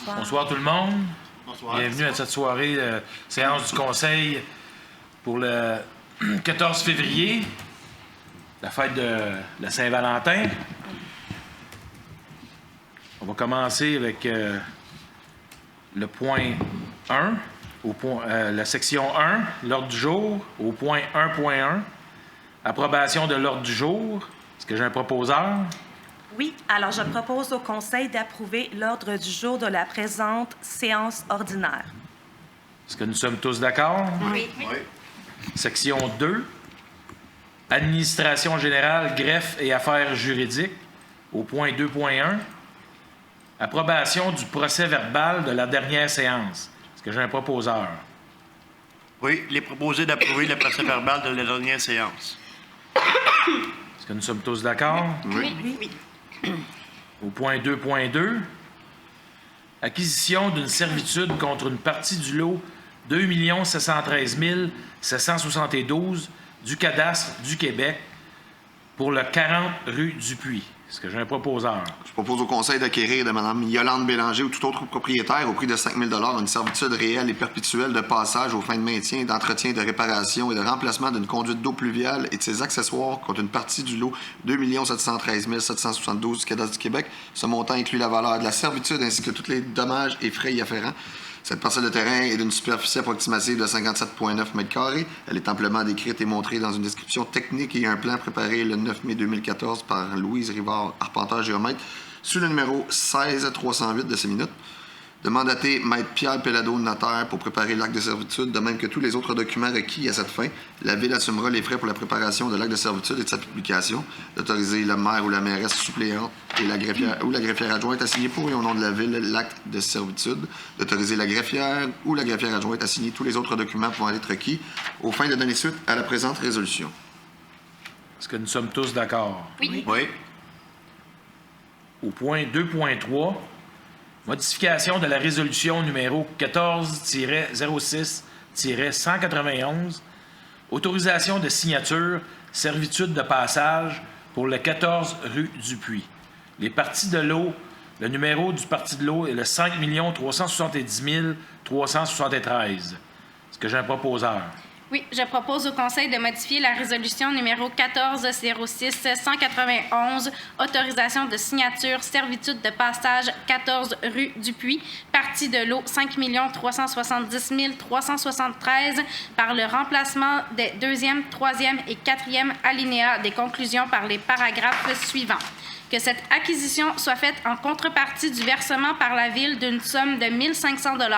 Bonsoir tout le monde. Bonsoir. Bienvenue à cette soirée, séance du Conseil pour le 14 février, la fête de la Saint-Valentin. On va commencer avec le point 1, la section 1, l'ordre du jour, au point 1.1, approbation de l'ordre du jour. Est-ce que j'ai un proposeur? Oui, alors je propose au Conseil d'approuver l'ordre du jour de la présente séance ordinaire. Est-ce que nous sommes tous d'accord? Oui. Section 2, administration générale, greffe et affaires juridiques, au point 2.1, approbation du procès-verbal de la dernière séance. Est-ce que j'ai un proposeur? Oui, il est proposé d'approuver le procès-verbal de la dernière séance. Est-ce que nous sommes tous d'accord? Oui. Au point 2.2, acquisition d'une servitude contre une partie du lot 2 713 772 du cadastre du Québec pour le 40 rue Dupuis. Est-ce que j'ai un proposeur? Je propose au Conseil d'acquérir de Mme Yolande Bélanger ou tout autre propriétaire au prix de 5 000 une servitude réelle et perpétuelle de passage aux fins de maintien, d'entretien, de réparation et de remplacement d'une conduite d'eau pluviale et de ses accessoires contre une partie du lot 2 713 772 du cadastre du Québec. Ce montant inclut la valeur de la servitude ainsi que tous les dommages et frais y afférents. Cette parcelle de terrain est d'une superficie approximative de 57,9 m². Elle est amplement décrite et montrée dans une description technique et un plan préparé le 9 mai 2014 par Louise Rivard, arpenteur géomètre, sous le numéro 16308 de ces minutes. De mandater Maître Pierre Pellado, notaire, pour préparer l'acte de servitude, de même que tous les autres documents requis à cette fin. La Ville assumera les frais pour la préparation de l'acte de servitude et de sa publication. D'autoriser le maire ou la mairesse suppléante et la greffière adjointe à signer pour et au nom de la Ville l'acte de servitude. D'autoriser la greffière ou la greffière adjointe à signer tous les autres documents pouvant être requis aux fins de donner suite à la présente résolution. Est-ce que nous sommes tous d'accord? Oui. Au point 2.3, modification de la résolution numéro 14-06-191, autorisation de signature, servitude de passage pour le 14 rue Dupuis. Les parties de l'eau, le numéro du parti de l'eau est le 5 370 373. Est-ce que j'ai un proposeur? Oui, je propose au Conseil de modifier la résolution numéro 14-06-191, autorisation de signature, servitude de passage 14 rue Dupuis, partie de l'eau 5 370 373 par le remplacement des 2e, 3e et 4e alinéas des conclusions par les paragraphes suivants. Que cette acquisition soit faite en contrepartie du versement par la Ville d'une somme de 1 500 $,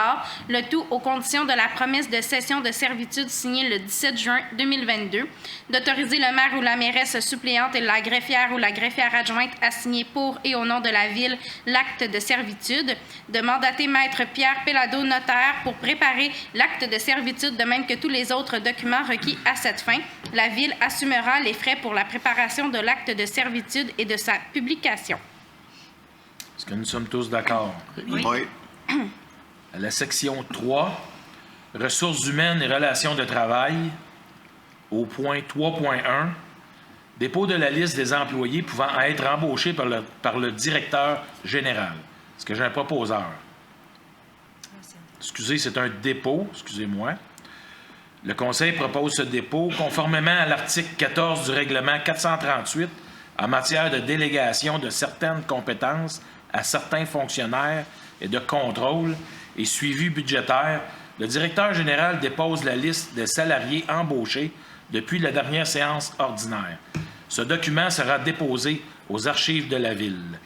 le tout aux conditions de la promesse de cession de servitude signée le 17 juin 2022, d'autoriser le maire ou la mairesse suppléante et la greffière ou la greffière adjointe à signer pour et au nom de la Ville l'acte de servitude, de mandater Maître Pierre Pellado, notaire, pour préparer l'acte de servitude de même que tous les autres documents requis à cette fin. La Ville assumera les frais pour la préparation de l'acte de servitude et de sa publication. Est-ce que nous sommes tous d'accord? Oui. À la section 3, ressources humaines et relations de travail, au point 3.1, dépôt de la liste des employés pouvant être embauchés par le directeur général. Est-ce que j'ai un proposeur? Excusez, c'est un dépôt, excusez-moi. Le Conseil propose ce dépôt conformément à l'article 14 du règlement 438 en matière de délégation de certaines compétences à certains fonctionnaires et de contrôle et suivi budgétaire. Le directeur général dépose la liste des salariés embauchés depuis la dernière séance ordinaire. Ce document sera déposé aux archives de la Ville.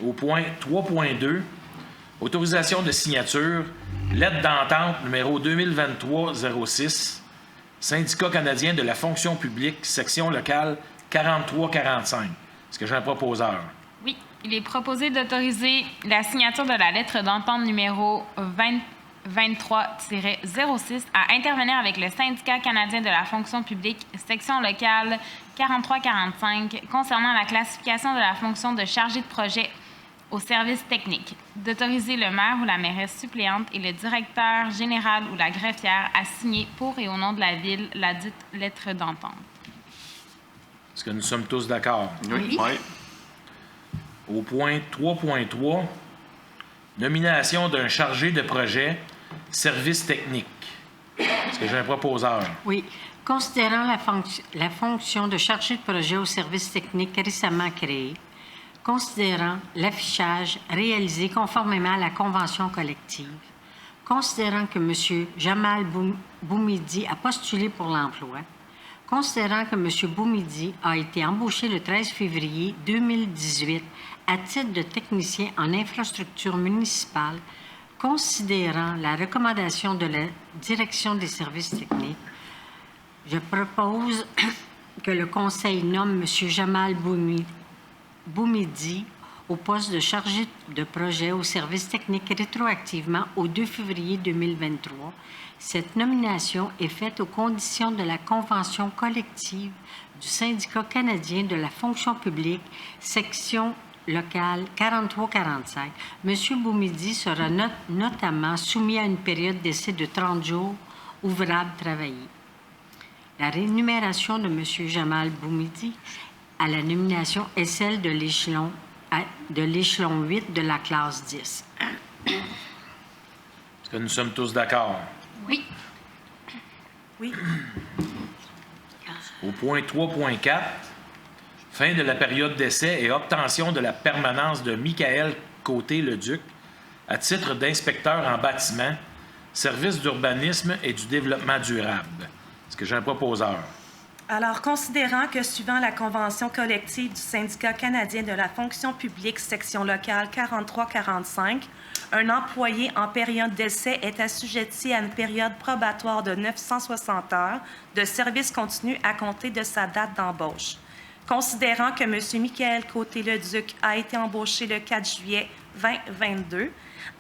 Au point 3.2, autorisation de signature, lettre d'entente numéro 2023-06, Syndicat canadien de la fonction publique, section locale 4345. Est-ce que j'ai un proposeur? Oui, il est proposé d'autoriser la signature de la lettre d'entente numéro 23-06 à intervenir avec le Syndicat canadien de la fonction publique, section locale 4345, concernant la classification de la fonction de chargé de projet au service technique, d'autoriser le maire ou la mairesse suppléante et le directeur général ou la greffière à signer pour et au nom de la Ville la dite lettre d'entente. Est-ce que nous sommes tous d'accord? Oui. Au point 3.3, nomination d'un chargé de projet, service technique. Est-ce que j'ai un proposeur? Oui. Considérant la fonction de chargé de projet au service technique récemment créée, considérant l'affichage réalisé conformément à la convention collective, considérant que M. Jamal Boumidi a postulé pour l'emploi, considérant que M. Boumidi a été embauché le 13 février 2018 à titre de technicien en infrastructure municipale, considérant la recommandation de la Direction des services techniques, je propose que le Conseil nomme M. Jamal Boumidi au poste de chargé de projet au service technique rétroactivement au 2 février 2023. Cette nomination est faite aux conditions de la Convention collective du Syndicat canadien de la fonction publique, section locale 4345. M. Boumidi sera notamment soumis à une période d'essai de 30 jours ouvrables travaillés. La rémunération de M. Jamal Boumidi à la nomination est celle de l'échelon 8 de la classe 10. Est-ce que nous sommes tous d'accord? Oui. Oui. Au point 3.4, fin de la période d'essai et obtention de la permanence de Michael Côté-Leduc à titre d'inspecteur en bâtiment, service d'urbanisme et du développement durable. Est-ce que j'ai un proposeur? Alors, considérant que suivant la convention collective du Syndicat canadien de la fonction publique, section locale 4345, un employé en période d'essai est assujetti à une période probatoire de 960 heures de service continu à compter de sa date d'embauche. Considérant que M. Michael Côté-Leduc a été embauché le 4 juillet 2022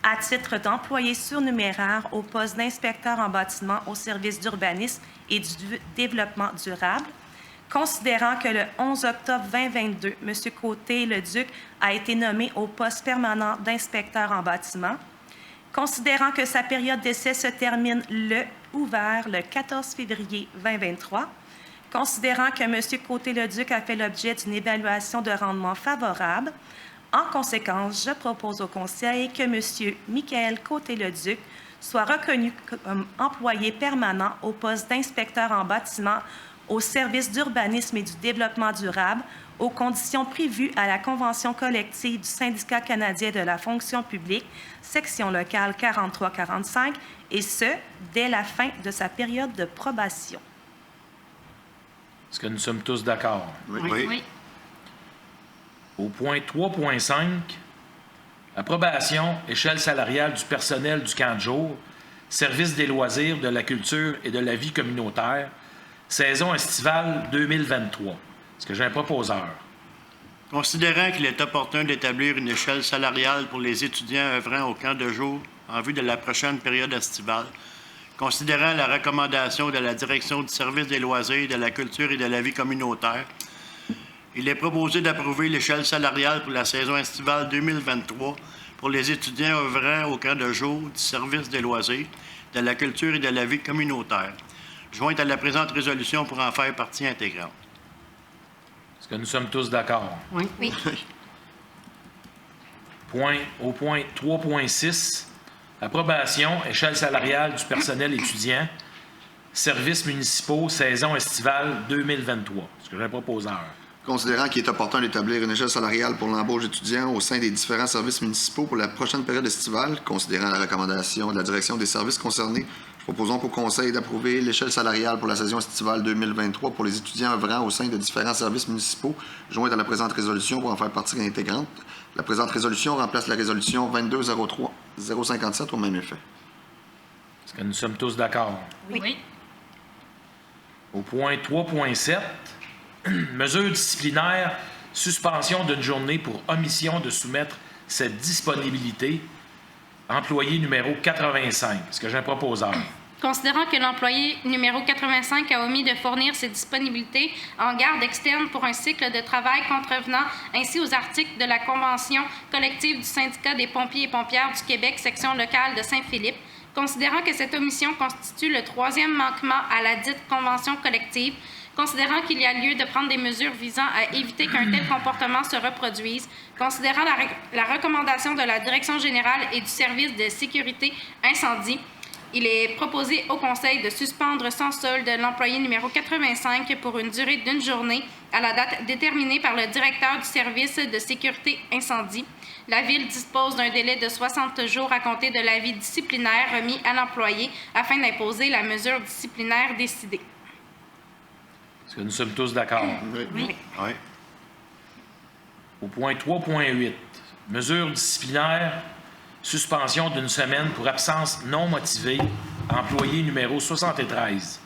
à titre d'employé surnuméraire au poste d'inspecteur en bâtiment au service d'urbanisme et du développement durable, considérant que le 11 octobre 2022, M. Côté-Leduc a été nommé au poste permanent d'inspecteur en bâtiment, considérant que sa période d'essai se termine le 14 février 2023, considérant que M. Côté-Leduc a fait l'objet d'une évaluation de rendement favorable. En conséquence, je propose au Conseil que M. Michael Côté-Leduc soit reconnu comme employé permanent au poste d'inspecteur en bâtiment au service d'urbanisme et du développement durable aux conditions prévues à la Convention collective du Syndicat canadien de la fonction publique, section locale 4345, et ce, dès la fin de sa période de probation. Est-ce que nous sommes tous d'accord? Oui. Au point 3.5, approbation, échelle salariale du personnel du camp de jour, service des loisirs, de la culture et de la vie communautaire, saison estivale 2023. Est-ce que j'ai un proposeur? Considérant qu'il est opportun d'établir une échelle salariale pour les étudiants œuvrant au camp de jour en vue de la prochaine période estivale, considérant la recommandation de la Direction du service des loisirs, de la culture et de la vie communautaire, il est proposé d'approuver l'échelle salariale pour la saison estivale 2023 pour les étudiants œuvrant au camp de jour du service des loisirs, de la culture et de la vie communautaire, jointe à la présente résolution pour en faire partie intégrante. Est-ce que nous sommes tous d'accord? Oui. Oui. Au point 3.6, approbation, échelle salariale du personnel étudiant, services municipaux, saison estivale 2023. Est-ce que j'ai un proposeur? Considérant qu'il est opportun d'établir une échelle salariale pour l'embauche d'étudiants au sein des différents services municipaux pour la prochaine période estivale, considérant la recommandation de la direction des services concernés, proposons au Conseil d'approuver l'échelle salariale pour la saison estivale 2023 pour les étudiants œuvrant au sein de différents services municipaux, jointe à la présente résolution pour en faire partie intégrante. La présente résolution remplace la résolution 2203-057 au même effet. Est-ce que nous sommes tous d'accord? Oui. Au point 3.7, mesures disciplinaires, suspension d'une journée pour omission de soumettre cette disponibilité, employé numéro 85. Est-ce que j'ai un proposeur? Considérant que l'employé numéro 85 a omis de fournir ses disponibilités en garde externe pour un cycle de travail contrevenant ainsi aux articles de la Convention collective du Syndicat des pompiers et pompières du Québec, section locale de Saint-Philippe, considérant que cette omission constitue le troisième manquement à la dite convention collective, considérant qu'il y a lieu de prendre des mesures visant à éviter qu'un tel comportement se reproduise, considérant la recommandation de la Direction générale et du service de sécurité incendie, il est proposé au Conseil de suspendre sans solde l'employé numéro 85 pour une durée d'une journée à la date déterminée par le directeur du service de sécurité incendie. La Ville dispose d'un délai de 60 jours à compter de l'avis disciplinaire remis à l'employé afin d'imposer la mesure disciplinaire décidée. Est-ce que nous sommes tous d'accord? Oui. Au point 3.8, mesures disciplinaires, suspension d'une semaine pour absence non motivée, employé numéro 73. Est-ce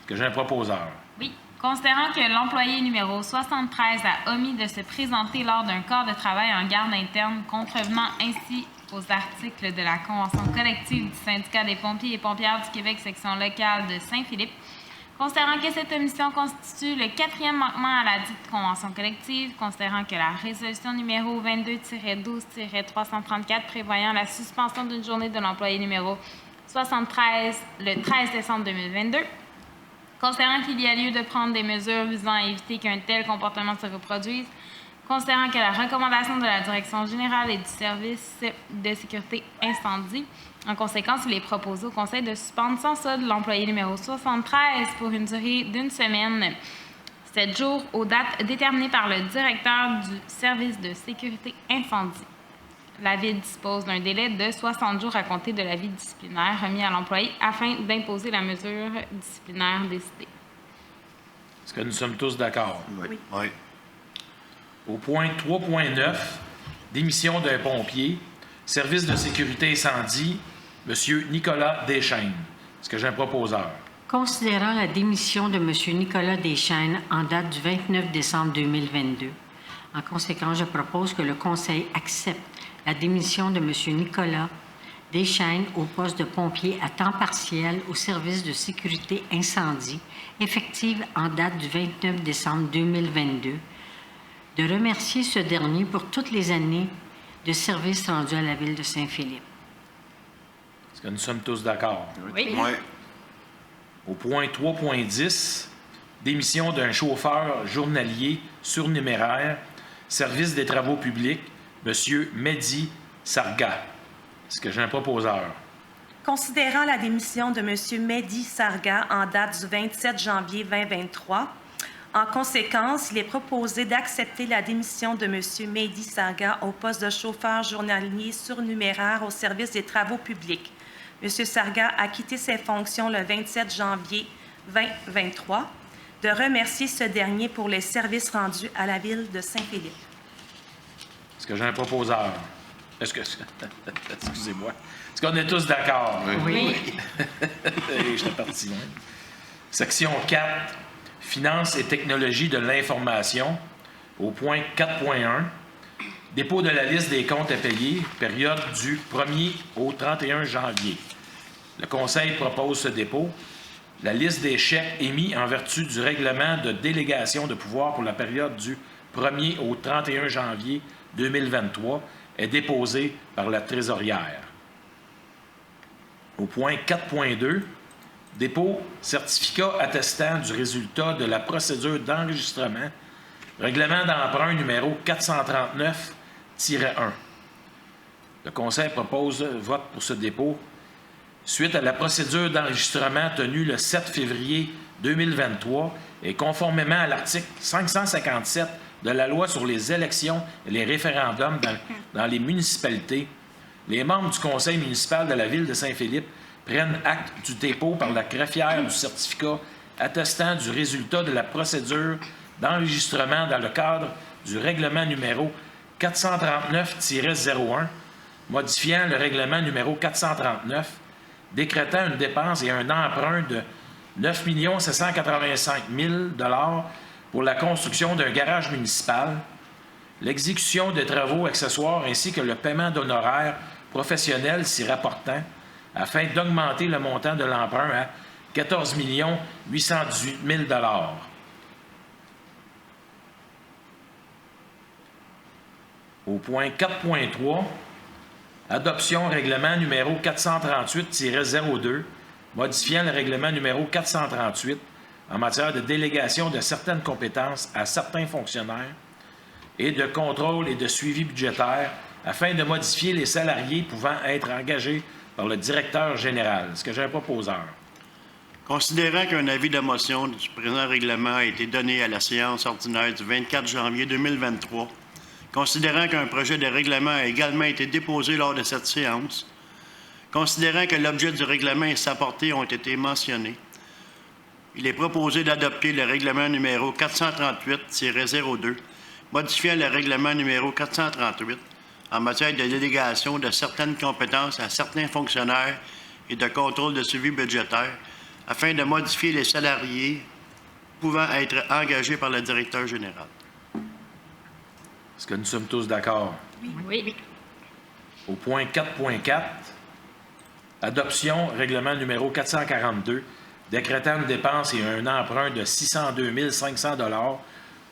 que j'ai un proposeur? Oui. Considérant que l'employé numéro 73 a omis de se présenter lors d'un corps de travail en garde interne, contrevenant ainsi aux articles de la Convention collective du Syndicat des pompiers et pompières du Québec, section locale de Saint-Philippe, considérant que cette omission constitue le 4e manquement à la dite convention collective, considérant que la résolution numéro 22-12-334 prévoyant la suspension d'une journée de l'employé numéro 73 le 13 décembre 2022, considérant qu'il y a lieu de prendre des mesures visant à éviter qu'un tel comportement se reproduise, considérant que la recommandation de la Direction générale et du service de sécurité incendie, en conséquence, il est proposé au Conseil de suspendre sans solde l'employé numéro 73 pour une durée d'une semaine, 7 jours, aux dates déterminées par le directeur du service de sécurité incendie. La Ville dispose d'un délai de 60 jours à compter de l'avis disciplinaire remis à l'employé afin d'imposer la mesure disciplinaire décidée. Est-ce que nous sommes tous d'accord? Oui. Au point 3.9, démission d'un pompier, service de sécurité incendie, M. Nicolas Deschaines. Est-ce que j'ai un proposeur? Considérant la démission de M. Nicolas Deschaines en date du 29 décembre 2022, en conséquence, je propose que le Conseil accepte la démission de M. Nicolas Deschaines au poste de pompier à temps partiel au service de sécurité incendie, effective en date du 29 décembre 2022, de remercier ce dernier pour toutes les années de service rendu à la Ville de Saint-Philippe. Est-ce que nous sommes tous d'accord? Oui. Au point 3.10, démission d'un chauffeur journalier surnuméraire, service des travaux publics, M. Mehdi Sarga. Est-ce que j'ai un proposeur? Considérant la démission de M. Mehdi Sarga en date du 27 janvier 2023, en conséquence, il est proposé d'accepter la démission de M. Mehdi Sarga au poste de chauffeur journalier surnuméraire au service des travaux publics. M. Sarga a quitté ses fonctions le 27 janvier 2023, de remercier ce dernier pour les services rendus à la Ville de Saint-Philippe. Est-ce que j'ai un proposeur? Excusez-moi. Est-ce qu'on est tous d'accord? Oui. J'étais parti loin. Section 4, Finances et technologies de l'information, au point 4.1, dépôt de la liste des comptes à payer, période du 1er au 31 janvier. Le Conseil propose ce dépôt. La liste des chèques émis en vertu du règlement de délégation de pouvoir pour la période du 1er au 31 janvier 2023 est déposée par la trésorière. Au point 4.2, dépôt certificat attestant du résultat de la procédure d'enregistrement, règlement d'emprunt numéro 439-1. Le Conseil propose vote pour ce dépôt suite à la procédure d'enregistrement tenue le 7 février 2023 et conformément à l'article 557 de la Loi sur les élections et les référendums dans les municipalités. Les membres du Conseil municipal de la Ville de Saint-Philippe prennent acte du dépôt par la greffière du certificat attestant du résultat de la procédure d'enregistrement dans le cadre du règlement numéro 439-01, modifiant le règlement numéro 439, décrétant une dépense et un emprunt de 9 785 000 $ pour la construction d'un garage municipal, l'exécution des travaux accessoires ainsi que le paiement d'honoraires professionnels s'y rapportant, afin d'augmenter le montant de l'emprunt à 14 818 000 $. Au point 4.3, adoption règlement numéro 438-02, modifiant le règlement numéro 438 en matière de délégation de certaines compétences à certains fonctionnaires et de contrôle et de suivi budgétaire afin de modifier les salariés pouvant être engagés par le directeur général. Est-ce que j'ai un proposeur? Considérant qu'un avis de motion du présent règlement a été donné à la séance ordinaire du 24 janvier 2023, considérant qu'un projet de règlement a également été déposé lors de cette séance, considérant que l'objet du règlement et sa portée ont été mentionnés, il est proposé d'adopter le règlement numéro 438-02, modifiant le règlement numéro 438 en matière de délégation de certaines compétences à certains fonctionnaires et de contrôle de suivi budgétaire, afin de modifier les salariés pouvant être engagés par le directeur général. Est-ce que nous sommes tous d'accord? Oui. Au point 4.4, adoption règlement numéro 442, décrétant une dépense et un emprunt de 602 500 $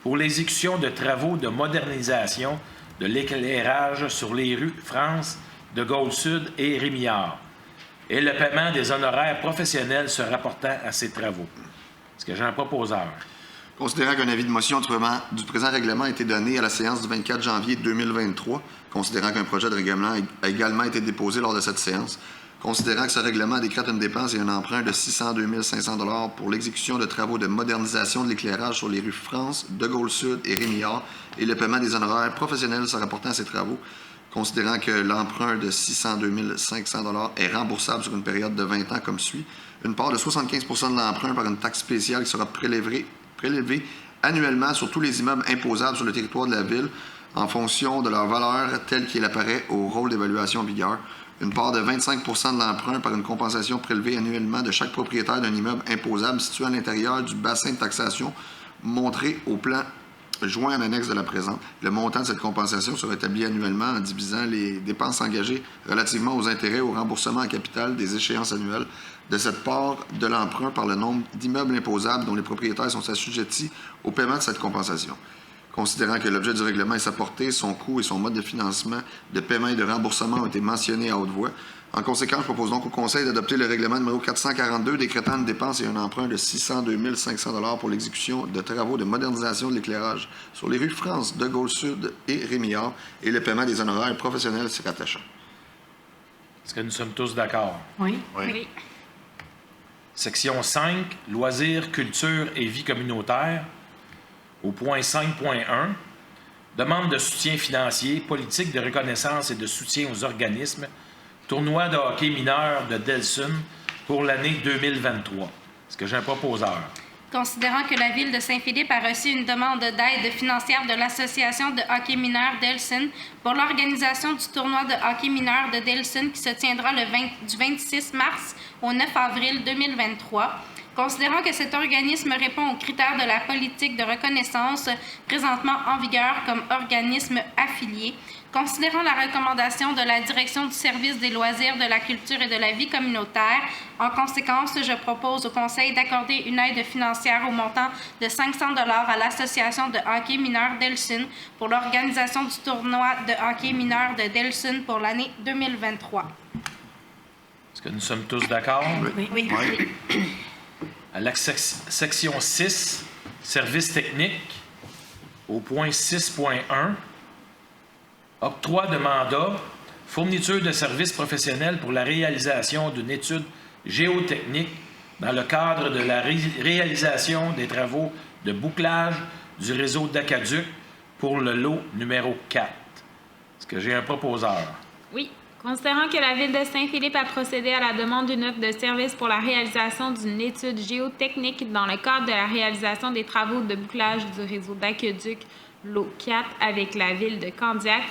pour l'exécution de travaux de modernisation de l'éclairage sur les rues France, de Gaulle-Sud et Rémillard, et le paiement des honoraires professionnels se rapportant à ces travaux. Est-ce que j'ai un proposeur? Considérant qu'un avis de motion du présent règlement a été donné à la séance du 24 janvier 2023, considérant qu'un projet de règlement a également été déposé lors de cette séance, considérant que ce règlement décrète une dépense et un emprunt de 602 500 $ pour l'exécution de travaux de modernisation de l'éclairage sur les rues France, de Gaulle-Sud et Rémillard et le paiement des honoraires professionnels se rapportant à ces travaux, considérant que l'emprunt de 602 500 $ est remboursable sur une période de 20 ans comme suit, une part de 75 % de l'emprunt par une taxe spéciale qui sera prélevée annuellement sur tous les immeubles imposables sur le territoire de la Ville en fonction de leur valeur telle qu'il apparaît au rôle d'évaluation en vigueur, une part de 25 % de l'emprunt par une compensation prélevée annuellement de chaque propriétaire d'un immeuble imposable situé à l'intérieur du bassin de taxation montré au plan joint en annexe de la présente. Le montant de cette compensation sera établi annuellement en divisant les dépenses engagées relativement aux intérêts au remboursement en capital des échéances annuelles de cette part de l'emprunt par le nombre d'immeubles imposables dont les propriétaires sont assujettis au paiement de cette compensation. Considérant que l'objet du règlement et sa portée, son coût et son mode de financement, de paiement et de remboursement ont été mentionnés à haute voix, en conséquence, je propose donc au Conseil d'adopter le règlement numéro 442 décrétant une dépense et un emprunt de 602 500 $ pour l'exécution de travaux de modernisation de l'éclairage sur les rues France, de Gaulle-Sud et Rémillard et le paiement des honoraires professionnels s'y rattachant. Est-ce que nous sommes tous d'accord? Oui. Oui. Section 5, loisirs, culture et vie communautaire. Au point 5.1, demande de soutien financier, politique de reconnaissance et de soutien aux organismes, tournoi de hockey mineur de Delson pour l'année 2023. Est-ce que j'ai un proposeur? Considérant que la Ville de Saint-Philippe a reçu une demande d'aide financière de l'Association de hockey mineur Delson pour l'organisation du tournoi de hockey mineur de Delson qui se tiendra du 26 mars au 9 avril 2023, considérant que cet organisme répond aux critères de la politique de reconnaissance présentement en vigueur comme organisme affilié, considérant la recommandation de la Direction du service des loisirs, de la culture et de la vie communautaire, en conséquence, je propose au Conseil d'accorder une aide financière au montant de 500 $ à l'Association de hockey mineur Delson pour l'organisation du tournoi de hockey mineur de Delson pour l'année 2023. Est-ce que nous sommes tous d'accord? Oui. À la section 6, services techniques, au point 6.1, octroi de mandat, fourniture de services professionnels pour la réalisation d'une étude géotechnique dans le cadre de la réalisation des travaux de bouclage du réseau d'aqueduc pour le lot numéro 4. Est-ce que j'ai un proposeur? Oui. Considérant que la Ville de Saint-Philippe a procédé à la demande d'une offre de service pour la réalisation d'une étude géotechnique dans le cadre de la réalisation des travaux de bouclage du réseau d'aqueduc lot 4 avec la Ville de Candiac,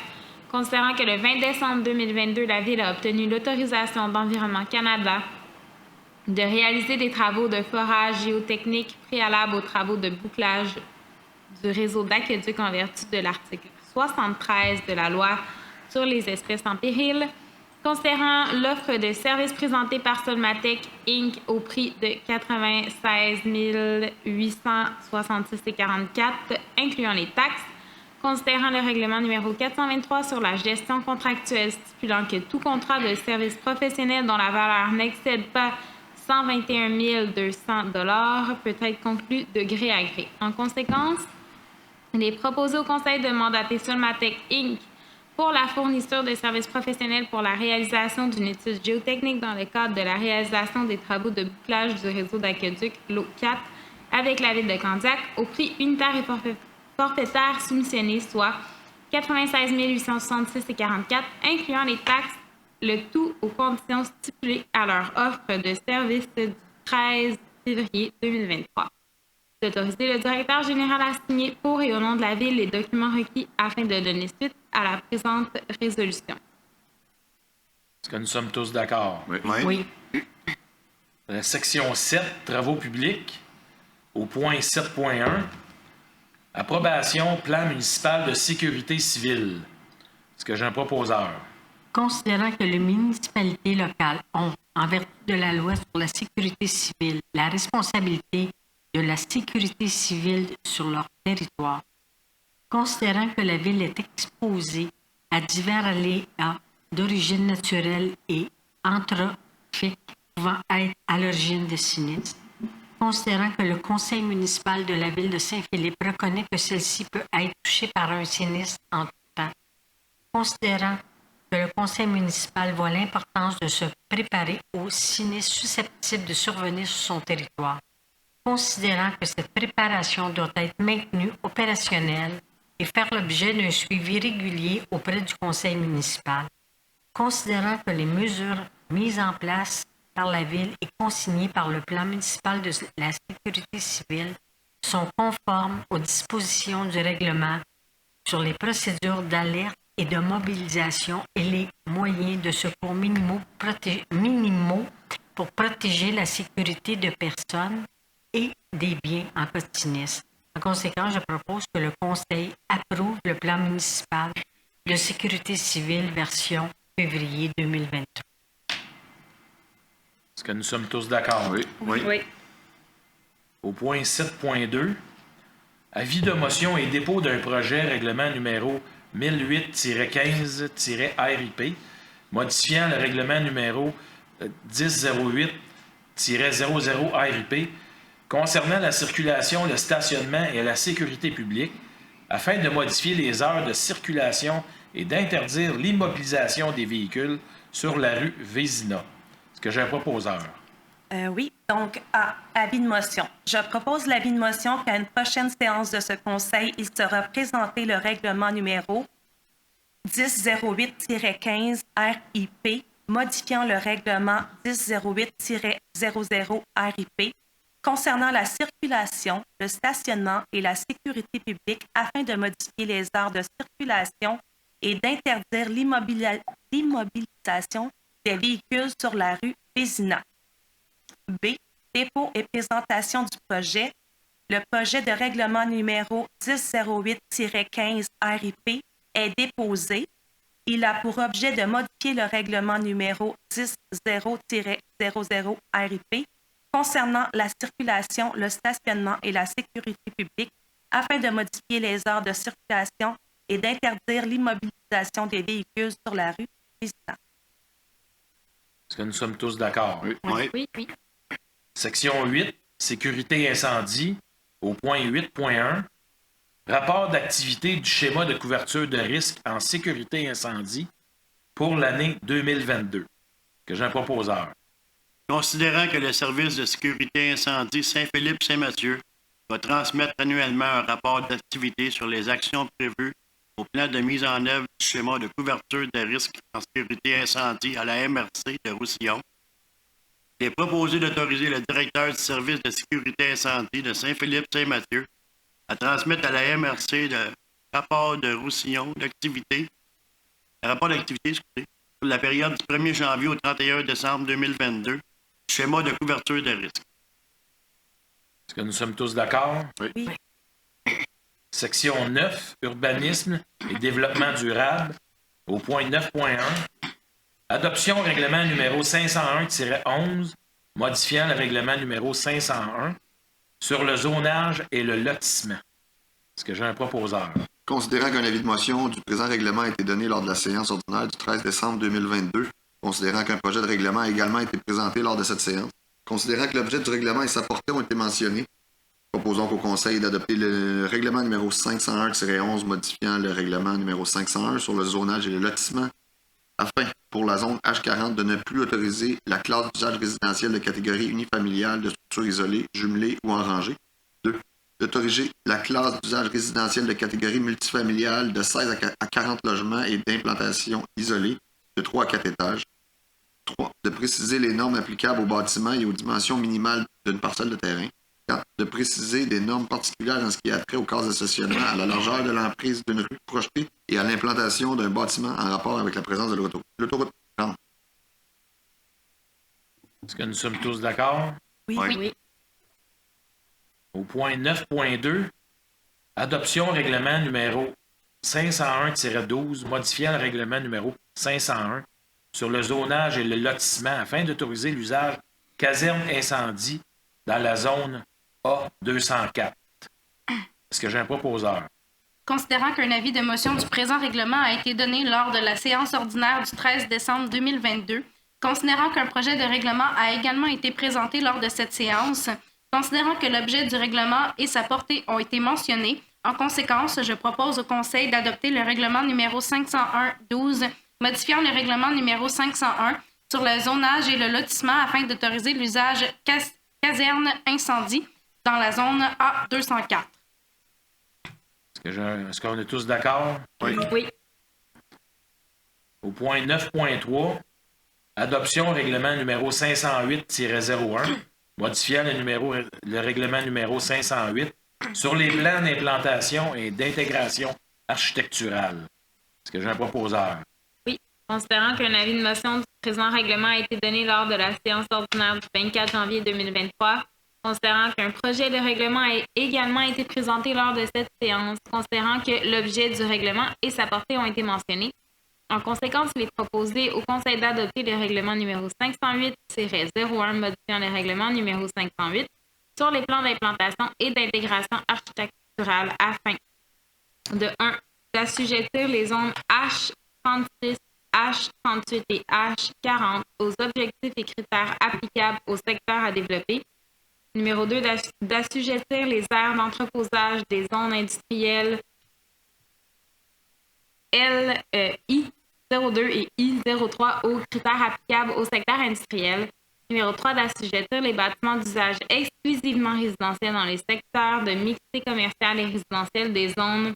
considérant que le 20 décembre 2022, la Ville a obtenu l'autorisation d'Environnement Canada de réaliser des travaux de forage géotechnique préalables aux travaux de bouclage du réseau d'aqueduc en vertu de l'article 73 de la loi sur les espèces en péril, considérant l'offre de services présentée par Solmatec Inc. au prix de 96 866,44 incluant les taxes, considérant le règlement numéro 423 sur la gestion contractuelle stipulant que tout contrat de service professionnel dont la valeur n'excède pas 121 200 $ peut être conclu de gré à gré. En conséquence, il est proposé au Conseil de mandater Sulmatec Inc. pour la fourniture de services professionnels pour la réalisation d'une étude géotechnique dans le cadre de la réalisation des travaux de bouclage du réseau d'aqueduc Lot 4 avec la ville de Candiac au prix unitaire et forfaitaire soumissionné, soit 96 866,44 $, incluant les taxes, le tout aux conditions stipulées à leur offre de service du 13 février 2023. D'autoriser le directeur général à signer pour et au nom de la Ville les documents requis afin de donner suite à la présente résolution. Est-ce que nous sommes tous d'accord? Oui. Oui. La section 7, Travaux publics, au point 7.1, approbation plan municipal de sécurité civile. Est-ce que j'ai un proposeur? Considérant que les municipalités locales ont, en vertu de la loi sur la sécurité civile, la responsabilité de la sécurité civile sur leur territoire, considérant que la ville est exposée à divers aléas d'origine naturelle et anthropique pouvant être à l'origine de sinistres, considérant que le conseil municipal de la ville de Saint-Philippe reconnaît que celle-ci peut être touchée par un sinistre en tout temps, considérant que le conseil municipal voit l'importance de se préparer aux sinistres susceptibles de survenir sur son territoire, considérant que cette préparation doit être maintenue opérationnelle et faire l'objet d'un suivi régulier auprès du conseil municipal, considérant que les mesures mises en place par la Ville et consignées par le plan municipal de la sécurité civile sont conformes aux dispositions du règlement sur les procédures d'alerte et de mobilisation et les moyens de secours minimaux pour protéger la sécurité de personnes et des biens en cas de sinistre. En conséquence, je propose que le Conseil approuve le plan municipal de sécurité civile version février 2023. Est-ce que nous sommes tous d'accord? Oui. Au point 7.2, avis de motion et dépôt d'un projet règlement numéro 1008-15-RIP, modifiant le règlement numéro 1008-00 RIP concernant la circulation, le stationnement et la sécurité publique, afin de modifier les heures de circulation et d'interdire l'immobilisation des véhicules sur la rue Vézina. Est-ce que j'ai un proposeur? Oui, donc, avis de motion. Je propose l'avis de motion qu'à une prochaine séance de ce Conseil, il sera présenté le règlement numéro 1008-15 RIP, modifiant le règlement 1008-00 RIP, concernant la circulation, le stationnement et la sécurité publique afin de modifier les heures de circulation et d'interdire l'immobilisation des véhicules sur la rue Vézina. B. Dépôt et présentation du projet. Le projet de règlement numéro 1008-15 RIP est déposé. Il a pour objet de modifier le règlement numéro 10-0-00 RIP concernant la circulation, le stationnement et la sécurité publique afin de modifier les heures de circulation et d'interdire l'immobilisation des véhicules sur la rue Vézina. Est-ce que nous sommes tous d'accord? Oui. Section 8, sécurité incendie, au point 8.1, rapport d'activité du schéma de couverture de risque en sécurité incendie pour l'année 2022. Que j'ai un proposeur. Considérant que le service de sécurité incendie Saint-Philippe-Saint-Mathieu va transmettre annuellement un rapport d'activité sur les actions prévues au plan de mise en œuvre du schéma de couverture de risque en sécurité incendie à la MRC de Roussillon, il est proposé d'autoriser le directeur du service de sécurité incendie de Saint-Philippe-Saint-Mathieu à transmettre à la MRC le rapport de Roussillon d'activité, pour la période du 1er janvier au 31 décembre 2022, schéma de couverture de risque. Est-ce que nous sommes tous d'accord? Oui. Section 9, urbanisme et développement durable, au point 9.1, adoption règlement numéro 501-11, modifiant le règlement numéro 501 sur le zonage et le lotissement. Est-ce que j'ai un proposeur? Considérant qu'un avis de motion du présent règlement a été donné lors de la séance ordinaire du 13 décembre 2022, considérant qu'un projet de règlement a également été présenté lors de cette séance, Considérant que l'objet du règlement et sa portée ont été mentionnés, proposons qu'au Conseil d'adopter le règlement numéro 501-11 modifiant le règlement numéro 501 sur le zonage et le lotissement afin, pour la zone H40, de ne plus autoriser la classe d'usage résidentiel de catégorie unifamiliale de structures isolées, jumelées ou en rangée. 2. D'autoriser la classe d'usage résidentiel de catégorie multifamiliale de 16 à 40 logements et d'implantation isolée de 3 à 4 étages. 3. De préciser les normes applicables aux bâtiments et aux dimensions minimales d'une parcelle de terrain. 4. De préciser des normes particulières en ce qui a trait aux cases de stationnement, à la largeur de l'emprise d'une rue projetée et à l'implantation d'un bâtiment en rapport avec la présence de l'autoroute. Est-ce que nous sommes tous d'accord? Oui. Oui. Au point 9.2, adoption règlement numéro 501-12, modifiant le règlement numéro 501 sur le zonage et le lotissement afin d'autoriser l'usage caserne incendie dans la zone A204. Est-ce que j'ai un proposeur? Considérant qu'un avis de motion du présent règlement a été donné lors de la séance ordinaire du 13 décembre 2022, considérant qu'un projet de règlement a également été présenté lors de cette séance, considérant que l'objet du règlement et sa portée ont été mentionnés, en conséquence, je propose au Conseil d'adopter le règlement numéro 501-12, modifiant le règlement numéro 501 sur le zonage et le lotissement afin d'autoriser l'usage caserne incendie dans la zone A204. Est-ce qu'on est tous d'accord? Oui. Au point 9.3, adoption règlement numéro 508-01, modifiant le règlement numéro 508 sur les plans d'implantation et d'intégration architecturale. Est-ce que j'ai un proposeur? Oui. Considérant qu'un avis de motion du présent règlement a été donné lors de la séance ordinaire du 24 janvier 2023, considérant qu'un projet de règlement a également été présenté lors de cette séance, considérant que l'objet du règlement et sa portée ont été mentionnés. En conséquence, il est proposé au Conseil d'adopter le règlement numéro 508-01 modifiant le règlement numéro 508 sur les plans d'implantation et d'intégration architecturale afin de 1. D'assujettir les zones H36, H38 et H40 aux objectifs et critères applicables au secteur à développer. Numéro 2, d'assujettir les aires d'entreposage des zones industrielles I02 et I03 aux critères applicables au secteur industriel. Numéro 3, d'assujettir les bâtiments d'usage exclusivement résidentiel dans les secteurs de mixité commerciale et résidentielle des zones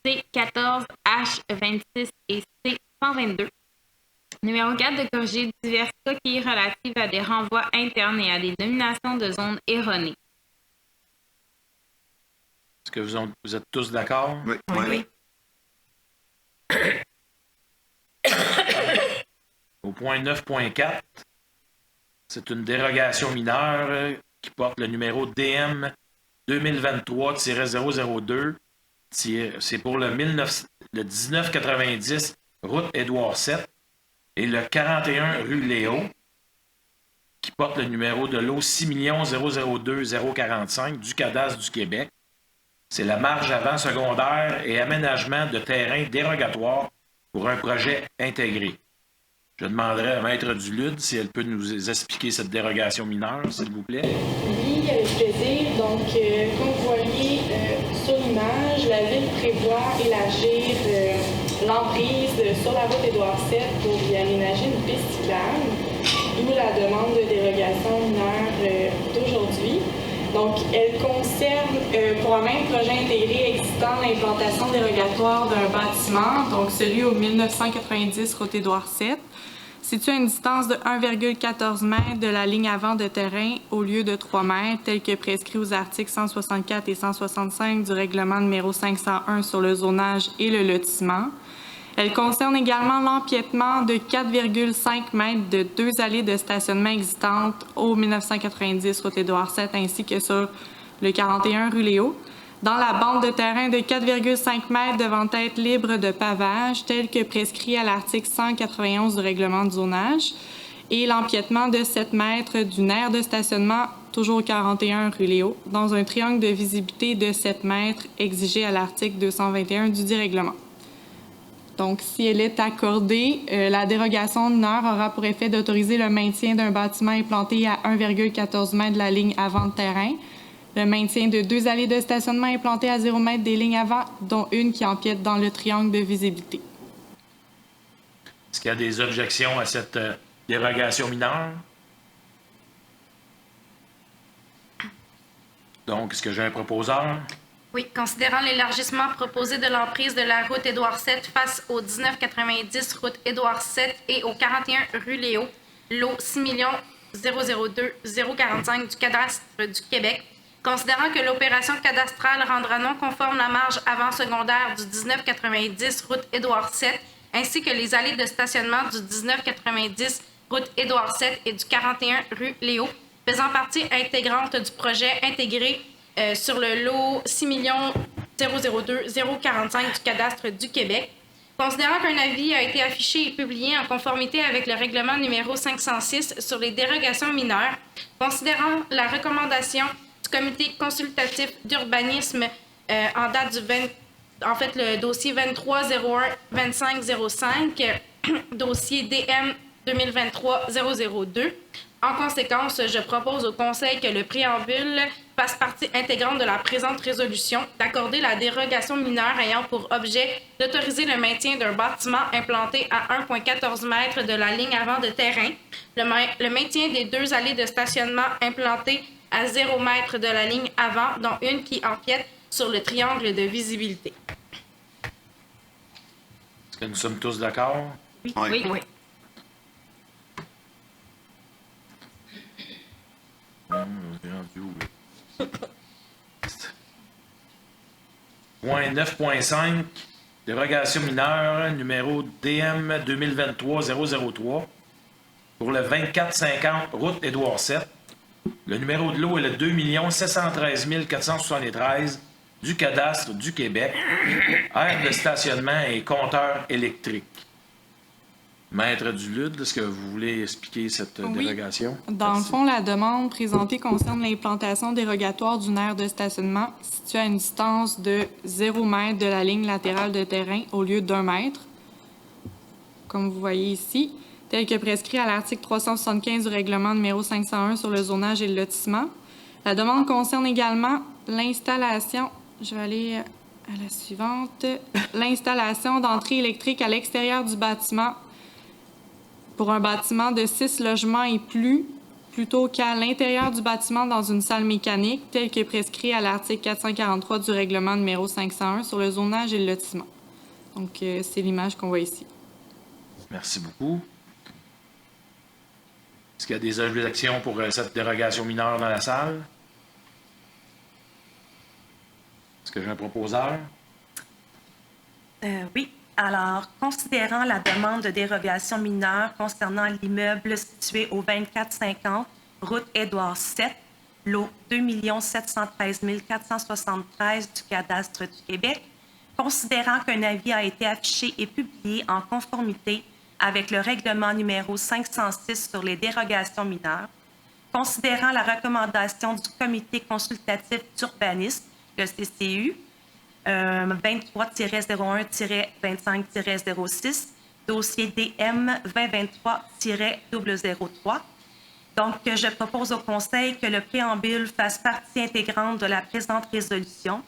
C14, H26 et C122. Numéro 4, de corriger diverses coquilles relatives à des renvois internes et à des nominations de zones erronées. Est-ce que vous êtes tous d'accord? Oui. Oui. Au point 9.4, c'est une dérogation mineure qui porte le numéro DM 2023-002. C'est pour le 1990 route Édouard VII et le 41 rue Léo qui porte le numéro de lot 6 002 045 du cadastre du Québec. C'est la marge avant secondaire et aménagement de terrain dérogatoire pour un projet intégré. Je demanderai à Maître Dulude si elle peut nous expliquer cette dérogation mineure, s'il vous plaît. Oui, avec plaisir. Donc, comme vous voyez sur l'image, la Ville prévoit élargir l'emprise sur la route Édouard VII pour y aménager une piste cyclable, d'où la demande de dérogation mineure d'aujourd'hui. Donc, elle concerne, pour un même projet intégré existant, l'implantation dérogatoire d'un bâtiment, donc celui au 1990 route Édouard VII, situé à une distance de 1,14 m de la ligne avant de terrain au lieu de 3 m, tel que prescrit aux articles 164 et 165 du règlement numéro 501 sur le zonage et le lotissement. Elle concerne également l'empiètement de 4,5 m de 2 allées de stationnement existantes au 1990 route Édouard VII ainsi que sur le 41 rue Léo, dans la bande de terrain de 4,5 m devant être libre de pavage, tel que prescrit à l'article 191 du règlement de zonage, et l'empiètement de 7 m d'une aire de stationnement, toujours au 41 rue Léo, dans un triangle de visibilité de 7 m exigé à l'article 221 du dit règlement. Donc, si elle est accordée, la dérogation mineure aura pour effet d'autoriser le maintien d'un bâtiment implanté à 1,14 m de la ligne avant de terrain, le maintien de 2 allées de stationnement implantées à 0 m des lignes avant, dont une qui empiète dans le triangle de visibilité. Est-ce qu'il y a des objections à cette dérogation mineure? Donc, est-ce que j'ai un proposeur? Oui, considérant l'élargissement proposé de l'emprise de la route Édouard VII face au 1990 route Édouard VII et au 41 rue Léo, lot 6 002 045 du cadastre du Québec, considérant que l'opération cadastrale rendra non conforme la marge avant secondaire du 1990 route Édouard VII, ainsi que les allées de stationnement du 1990 route Édouard VII et du 41 rue Léo, faisant partie intégrante du projet intégré sur le lot 6 002 045 du cadastre du Québec. Considérant qu'un avis a été affiché et publié en conformité avec le règlement numéro 506 sur les dérogations mineures, considérant la recommandation du comité consultatif d'urbanisme en date du le dossier 2301-2505, dossier DM 2023-002. En conséquence, je propose au Conseil que le préambule fasse partie intégrante de la présente résolution, d'accorder la dérogation mineure ayant pour objet d'autoriser le maintien d'un bâtiment implanté à 1,14 m de la ligne avant de terrain, le maintien des 2 allées de stationnement implantées à 0 m de la ligne avant, dont une qui empiète sur le triangle de visibilité. Est-ce que nous sommes tous d'accord? Oui. Point 9.5, dérogation mineure, numéro DM 2023-003, pour le 2450 route Édouard VII. Le numéro de lot est le 2 713 473 du cadastre du Québec. Aire de stationnement et compteur électrique. Maître Dulude, est-ce que vous voulez expliquer cette dérogation? Dans le fond, la demande présentée concerne l'implantation dérogatoire d'une aire de stationnement située à une distance de 0 m de la ligne latérale de terrain au lieu d'1 m, comme vous voyez ici, tel que prescrit à l'article 375 du règlement numéro 501 sur le zonage et le lotissement. La demande concerne également l'installation, je vais aller à la suivante, l'installation d'entrée électrique à l'extérieur du bâtiment pour un bâtiment de 6 logements et plus, plutôt qu'à l'intérieur du bâtiment dans une salle mécanique, tel que prescrit à l'article 443 du règlement numéro 501 sur le zonage et le lotissement. Donc, c'est l'image qu'on voit ici. Merci beaucoup. Est-ce qu'il y a des objections pour cette dérogation mineure dans la salle? Est-ce que j'ai un proposeur? Oui. Alors, considérant la demande de dérogation mineure concernant l'immeuble situé au 2450 route Édouard VII, lot 2 713 473 du cadastre du Québec, considérant qu'un avis a été affiché et publié en conformité avec le règlement numéro 506 sur les dérogations mineures, considérant la recommandation du comité consultatif d'urbanisme, le CCU, 23-01-25-06, dossier DM 2023-003. Donc, je propose au Conseil que le préambule fasse partie intégrante de la présente résolution,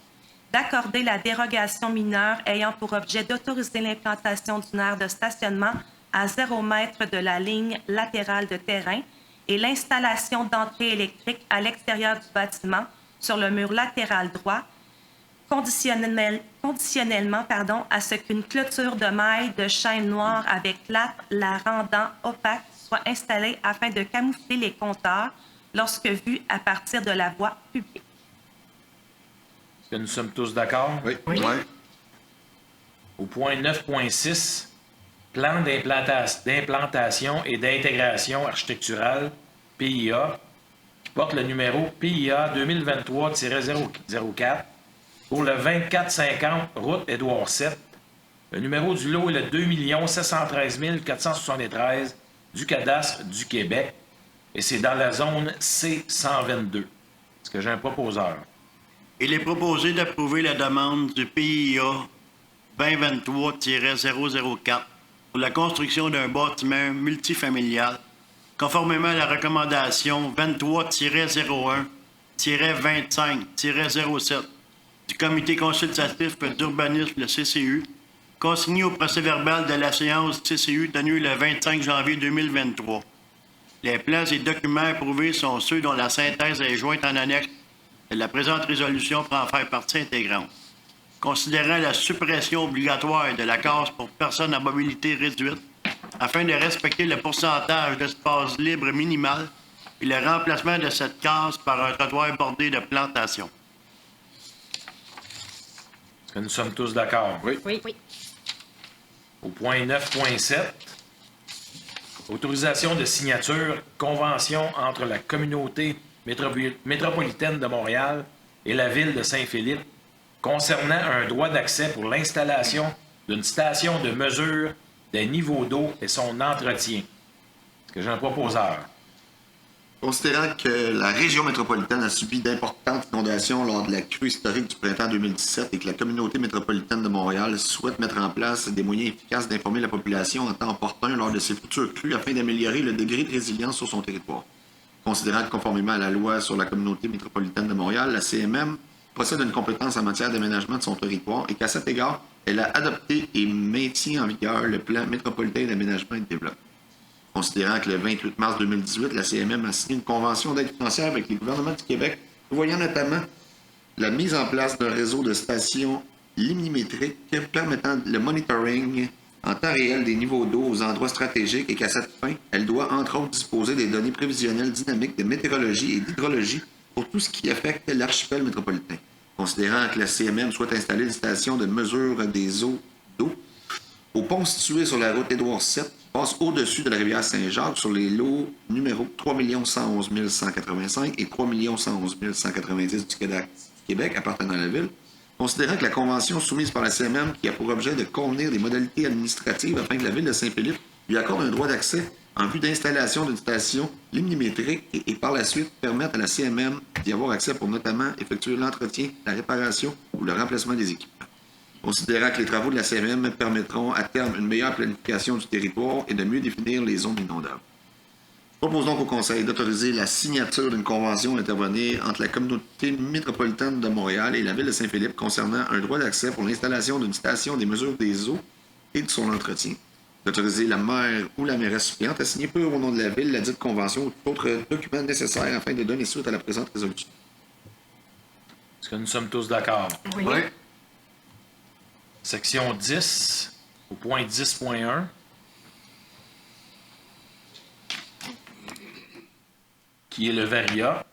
d'accorder la dérogation mineure ayant pour objet d'autoriser l'implantation d'une aire de stationnement à 0 m de la ligne latérale de terrain et l'installation d'entrées électriques à l'extérieur du bâtiment sur le mur latéral droit, conditionnellement à ce qu'une clôture de mailles de chaîne noire avec latte la rendant opaque soit installée afin de camoufler les compteurs lorsque vus à partir de la voie publique. Est-ce que nous sommes tous d'accord? Oui. Au point 9.6, plan d'implantation et d'intégration architecturale, PIA, qui porte le numéro PIA 2023-004, pour le 2450 route Édouard VII. Le numéro du lot est le 2 713 473 du cadastre du Québec et c'est dans la zone C122. Est-ce que j'ai un proposeur? Il est proposé d'approuver la demande du PIA 2023-004 pour la construction d'un bâtiment multifamilial, conformément à la recommandation 23-01-25-07 du Comité consultatif d'urbanisme, le CCU, consigné au procès-verbal de la séance CCU tenue le 25 janvier 2023. Les plans et documents approuvés sont ceux dont la synthèse est jointe en annexe de la présente résolution pour en faire partie intégrante. Considérant la suppression obligatoire de la case pour personnes à mobilité réduite, afin de respecter le pourcentage d'espace libre minimal et le remplacement de cette case par un trottoir bordé de plantations. Est-ce que nous sommes tous d'accord? Oui. Au point 9.7, autorisation de signature, convention entre la communauté métropolitaine de Montréal et la ville de Saint-Philippe concernant un droit d'accès pour l'installation d'une station de mesure des niveaux d'eau et son entretien. Est-ce que j'ai un proposeur? Considérant que la région métropolitaine a subi d'importantes inondations lors de la crue historique du printemps 2017 et que la communauté métropolitaine de Montréal souhaite mettre en place des moyens efficaces d'informer la population en temps opportun lors de ces futures crues afin d'améliorer le degré de résilience sur son territoire. Considérant que conformément à la loi sur la communauté métropolitaine de Montréal, la CMM possède une compétence en matière d'aménagement de son territoire et qu'à cet égard, elle a adopté et maintient en vigueur le plan métropolitain d'aménagement et de développement. Considérant que le 28 mars 2018, la CMM a signé une convention d'aide financière avec les gouvernements du Québec, prévoyant notamment la mise en place d'un réseau de stations limnimétriques permettant le monitoring en temps réel des niveaux d'eau aux endroits stratégiques et qu'à cette fin, elle doit entre autres disposer des données prévisionnelles dynamiques de météorologie et d'hydrologie pour tout ce qui affecte l'archipel métropolitain. Considérant que la CMM souhaite installer une station de mesure des eaux d'eau au pont situé sur la route Édouard VII, passe au-dessus de la rivière Saint-Jacques sur les lots numéros 3 111 185 et 3 111 190 du Québec appartenant à la ville, considérant que la convention soumise par la CMM qui a pour objet de convenir des modalités administratives afin que la ville de Saint-Philippe lui accorde un droit d'accès en vue d'installation d'une station limnimétrique et par la suite permettre à la CMM d'y avoir accès pour notamment effectuer l'entretien, la réparation ou le remplacement des équipements. Considérant que les travaux de la CMM permettront à terme une meilleure planification du territoire et de mieux définir les zones inondables. Je propose donc au Conseil d'autoriser la signature d'une convention à intervenir entre la communauté métropolitaine de Montréal et la ville de Saint-Philippe concernant un droit d'accès pour l'installation d'une station des mesures des eaux et de son entretien. D'autoriser la maire ou la mairesse suppléante à signer peu au nom de la ville la dite convention ou tout autre document nécessaire afin de donner suite à la présente résolution. Est-ce que nous sommes tous d'accord? Oui. Section 10, au point 10.1. Qui est le VARIA.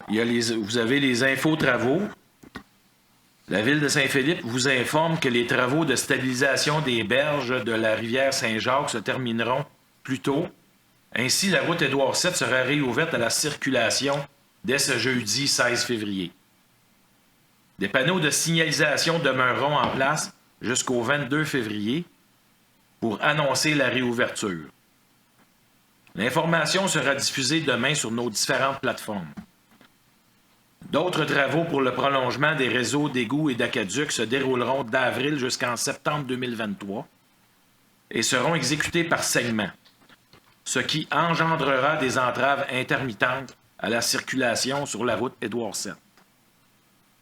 Vous avez les infos travaux. La ville de Saint-Philippe vous informe que les travaux de stabilisation des berges de la rivière Saint-Jacques se termineront plus tôt. Ainsi, la route Édouard VII sera réouverte à la circulation dès ce jeudi 16 février. Des panneaux de signalisation demeureront en place jusqu'au 22 février pour annoncer la réouverture. L'information sera diffusée demain sur nos différentes plateformes. D'autres travaux pour le prolongement des réseaux d'égouts et d'aqueducs se dérouleront d'avril jusqu'en septembre 2023 et seront exécutés par segment, ce qui engendrera des entraves intermittentes à la circulation sur la route Édouard VII.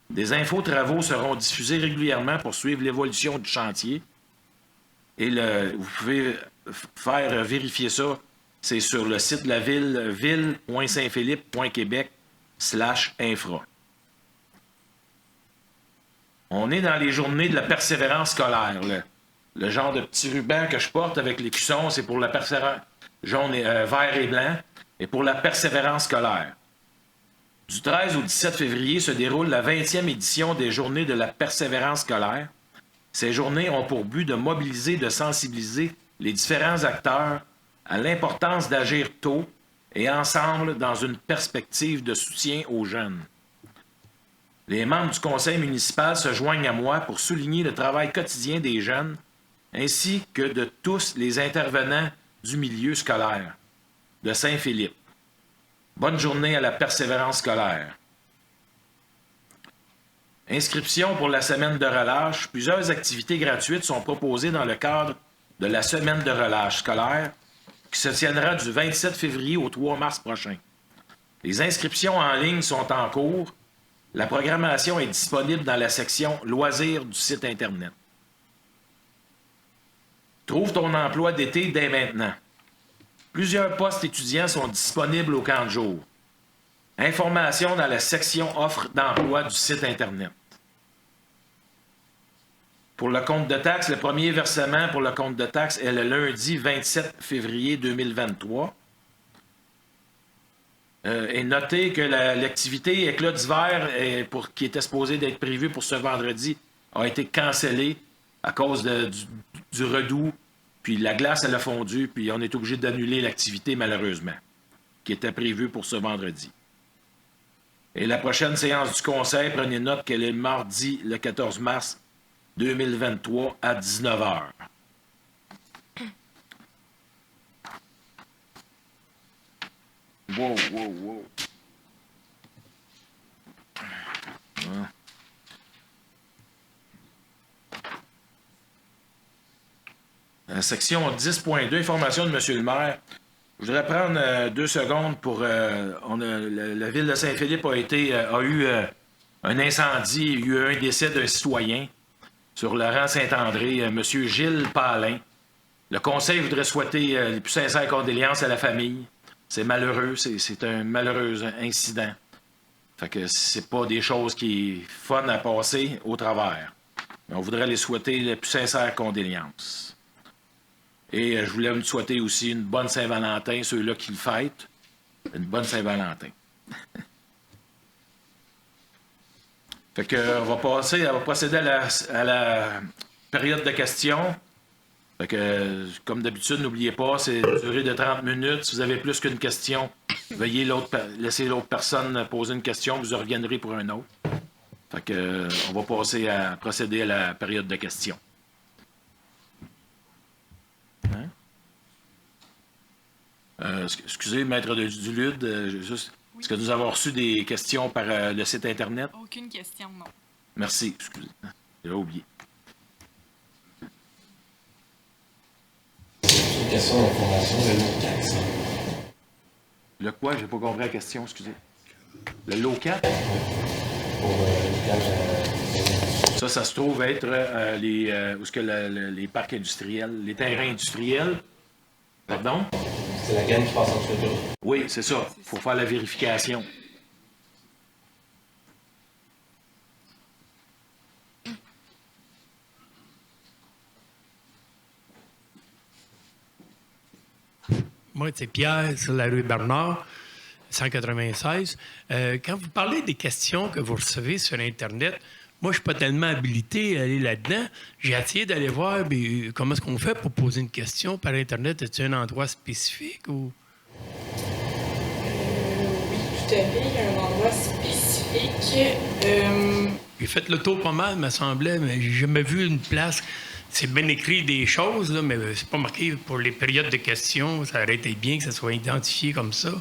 Des infos-travaux seront diffusés régulièrement pour suivre l'évolution du chantier et vous pouvez faire vérifier ça, c'est sur le site de la ville, ville.saintphilippe.québec/infra. On est dans les journées de la persévérance scolaire. Le genre de petit ruban que je porte avec l'écusson, c'est pour la persévérance jaune et vert et blanc, et pour la persévérance scolaire. Du 13 au 17 février se déroule la 20e édition des Journées de la persévérance scolaire. Ces journées ont pour but de mobiliser, de sensibiliser les différents acteurs à l'importance d'agir tôt et ensemble dans une perspective de soutien aux jeunes. Les membres du conseil municipal se joignent à moi pour souligner le travail quotidien des jeunes ainsi que de tous les intervenants du milieu scolaire de Saint-Philippe. Bonne journée à la persévérance scolaire. Inscription pour la semaine de relâche. Plusieurs activités gratuites sont proposées dans le cadre de la semaine de relâche scolaire qui se tiendra du 27 février au 3 mars prochain. Les inscriptions en ligne sont en cours. La programmation est disponible dans la section loisirs du site Internet. Trouve ton emploi d'été dès maintenant. Plusieurs postes étudiants sont disponibles au camp de jour. Informations dans la section offre d'emploi du site Internet. Pour le compte de taxes, le premier versement pour le compte de taxes est le lundi 27 février 2023. Et notez que l'activité éclat d'hiver qui était supposée d'être prévue pour ce vendredi a été cancellée à cause du redoux. Puis la glace, elle a fondu, puis on est obligé d'annuler l'activité, malheureusement, qui était prévue pour ce vendredi. Et la prochaine séance du Conseil, prenez note qu'elle est mardi, le 14 mars 2023, à 19h. Wow, wow, wow. Section 10.2, information de M. le maire. Je voudrais prendre 2 secondes pour... la ville de Saint-Philippe a eu un incendie, il y a eu un décès d'un citoyen sur le rang Saint-André, M. Gilles Palin. Le conseil voudrait souhaiter les plus sincères condoléances à la famille. C'est malheureux, c'est un malheureux incident. Fait que c'est pas des choses qui sont fun à passer au travers. Mais on voudrait les souhaiter les plus sincères condoléances. Et je voulais me souhaiter aussi une bonne Saint-Valentin, ceux-là qui le fêtent. Une bonne Saint-Valentin. Fait que on va procéder à la période de questions. Fait que, comme d'habitude, n'oubliez pas, c'est une durée de 30 minutes. Si vous avez plus qu'une question, veuillez laisser l'autre personne poser une question, vous reviendrez pour un autre. Fait que, on va procéder à la période de questions. Hein? Excusez, maître du LUD, est-ce que nous avons reçu des questions par le site Internet? Aucune question, non. Merci, excusez. J'ai oublié. Une question d'information, le low-tax. Le quoi? J'ai pas compris la question, excusez. Le low-cap? Ça se trouve être où est-ce que les parcs industriels, les terrains industriels. Pardon? C'est la gaine qui passe en dessous de l'autre. Oui, c'est ça. Il faut faire la vérification. Moi, c'est Pierre, sur la rue Bernard, 196. Quand vous parlez des questions que vous recevez sur Internet, moi, je ne suis pas tellement habilité à aller là-dedans. J'ai essayé d'aller voir comment est-ce qu'on fait pour poser une question par Internet. As-tu un endroit spécifique ou... Oui, tout à fait. Il y a un endroit spécifique. J'ai fait le tour pas mal, me semblait, mais j'ai jamais vu une place... C'est bien écrit des choses, là, mais c'est pas marqué pour les périodes de questions. Ça aurait été bien que ça soit identifié comme ça.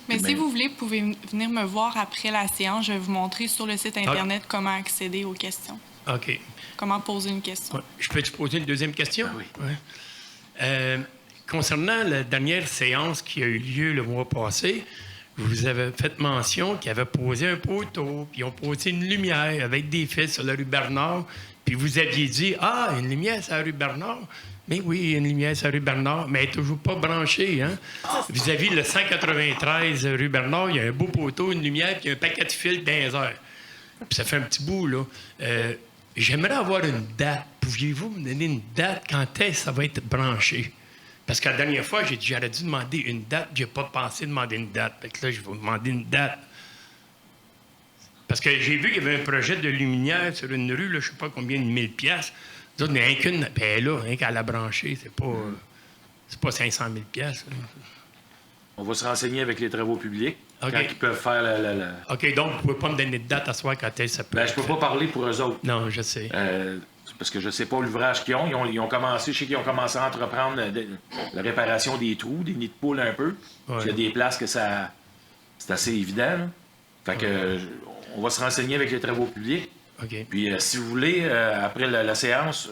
Mais si vous voulez, vous pouvez venir me voir après la séance. Je vais vous montrer sur le site Internet comment accéder aux questions. OK. Comment poser une question. Ouais. Je peux te poser une deuxième question? Ah oui. Ouais. Concernant la dernière séance qui a eu lieu le mois passé, vous avez fait mention qu'ils avaient posé un poteau, puis ils ont posé une lumière avec des fils sur la rue Bernard. Puis vous aviez dit, une lumière sur la rue Bernard. Mais oui, une lumière sur la rue Bernard, mais elle n'est toujours pas branchée. Hein? Vis-à-vis le 193 rue Bernard, il y a un beau poteau, une lumière, puis un paquet de fils dans les airs. Puis ça fait un petit bout, là. J'aimerais avoir une date. Pouviez-vous me donner une date quand est-ce que ça va être branché? Parce que la dernière fois, j'ai dit, j'aurais dû demander une date. J'ai pas pensé demander une date. Fait que là, je vais vous demander une date. Parce que j'ai vu qu'il y avait un projet de luminaire sur une rue, là, je ne sais pas combien de 1000 piastres. Nous autres, rien qu'une, puis elle est là, rien qu'à la brancher, c'est pas 500 000 piastres. On va se renseigner avec les travaux publics OK. quand ils peuvent faire la... OK, donc vous ne pouvez pas me donner de date à soir quand est-ce que ça peut Ben, je peux pas parler pour eux autres. Non, je sais. Parce que je sais pas l'ouvrage qu'ils ont. Ils ont commencé, je sais qu'ils ont commencé à entreprendre la réparation des trous, des nids de poules un peu. Ouais. Il y a des places que c'est assez évident. Là. Fait que on va se renseigner avec les travaux publics. OK. Puis si vous voulez, après la séance,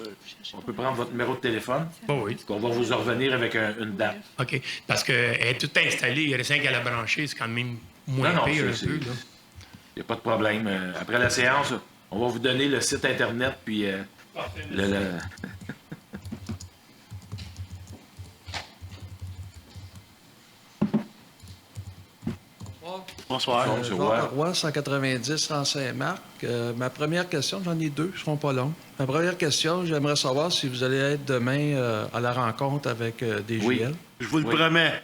on peut prendre votre numéro de téléphone. Oh oui. On va vous en revenir avec une date. OK. Parce qu'elle est toute installée, il y a 5 à la brancher, c'est quand même moins Non, pire un c'est- peu. Là. Il n'y a pas de problème. Après la séance, on va vous donner le site Internet, puis le- Bonsoir. Bonsoir, M. Roy. Roy, 190 en Saint-Marc. Ma première question, j'en ai deux, ils ne seront pas longs. Ma première question, j'aimerais savoir si vous allez être demain à la rencontre avec DGL. Oui. Je vous le Oui. promets.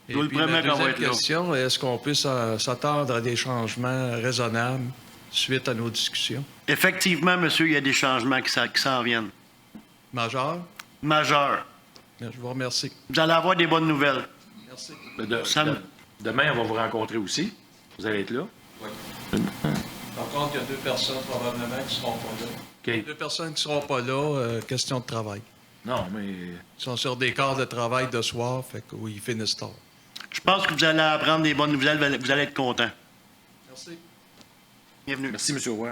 Et Je vous le puis, ma promets qu'on va deuxième être là. question, est-ce qu'on peut s'attendre à des changements raisonnables suite à nos discussions? Effectivement, monsieur, il y a des changements qui s'en viennent. Majeur? Majeurs. Je vous remercie. Vous allez avoir des bonnes nouvelles. Merci. Demain, on va vous rencontrer aussi. Vous allez être là. Oui. Par contre, il y a deux personnes probablement qui ne seront pas là. OK. Deux personnes qui ne seront pas là, question de travail. Non, mais... Ils sont sur des quarts de travail de soir, fait que oui, ils finissent tard. Je pense que vous allez apprendre des bonnes nouvelles, vous allez être content. Merci. Bienvenue. Merci, M. Roy.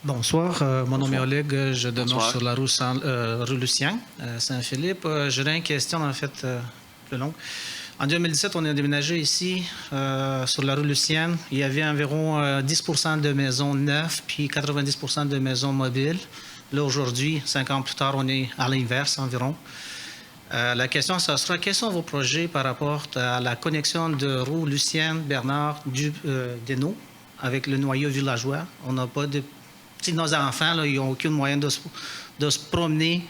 Bonsoir, mon nom est Oleg, je demeure Bonsoir. sur la rue Lucien, Saint-Philippe. J'aurais une question en fait plus longue. En 2017, on a déménagé ici sur la rue Lucienne. Il y avait environ 10 de maisons neuves puis 90 de maisons mobiles. Là, aujourd'hui, 5 ans plus tard, on est à l'inverse environ. La question, ça sera, quels sont vos projets par rapport à la connexion de rue Lucienne, Bernard, Desnaux avec le noyau villageois? On n'a pas de... Nos enfants, là, ils n'ont aucun moyen de se promener,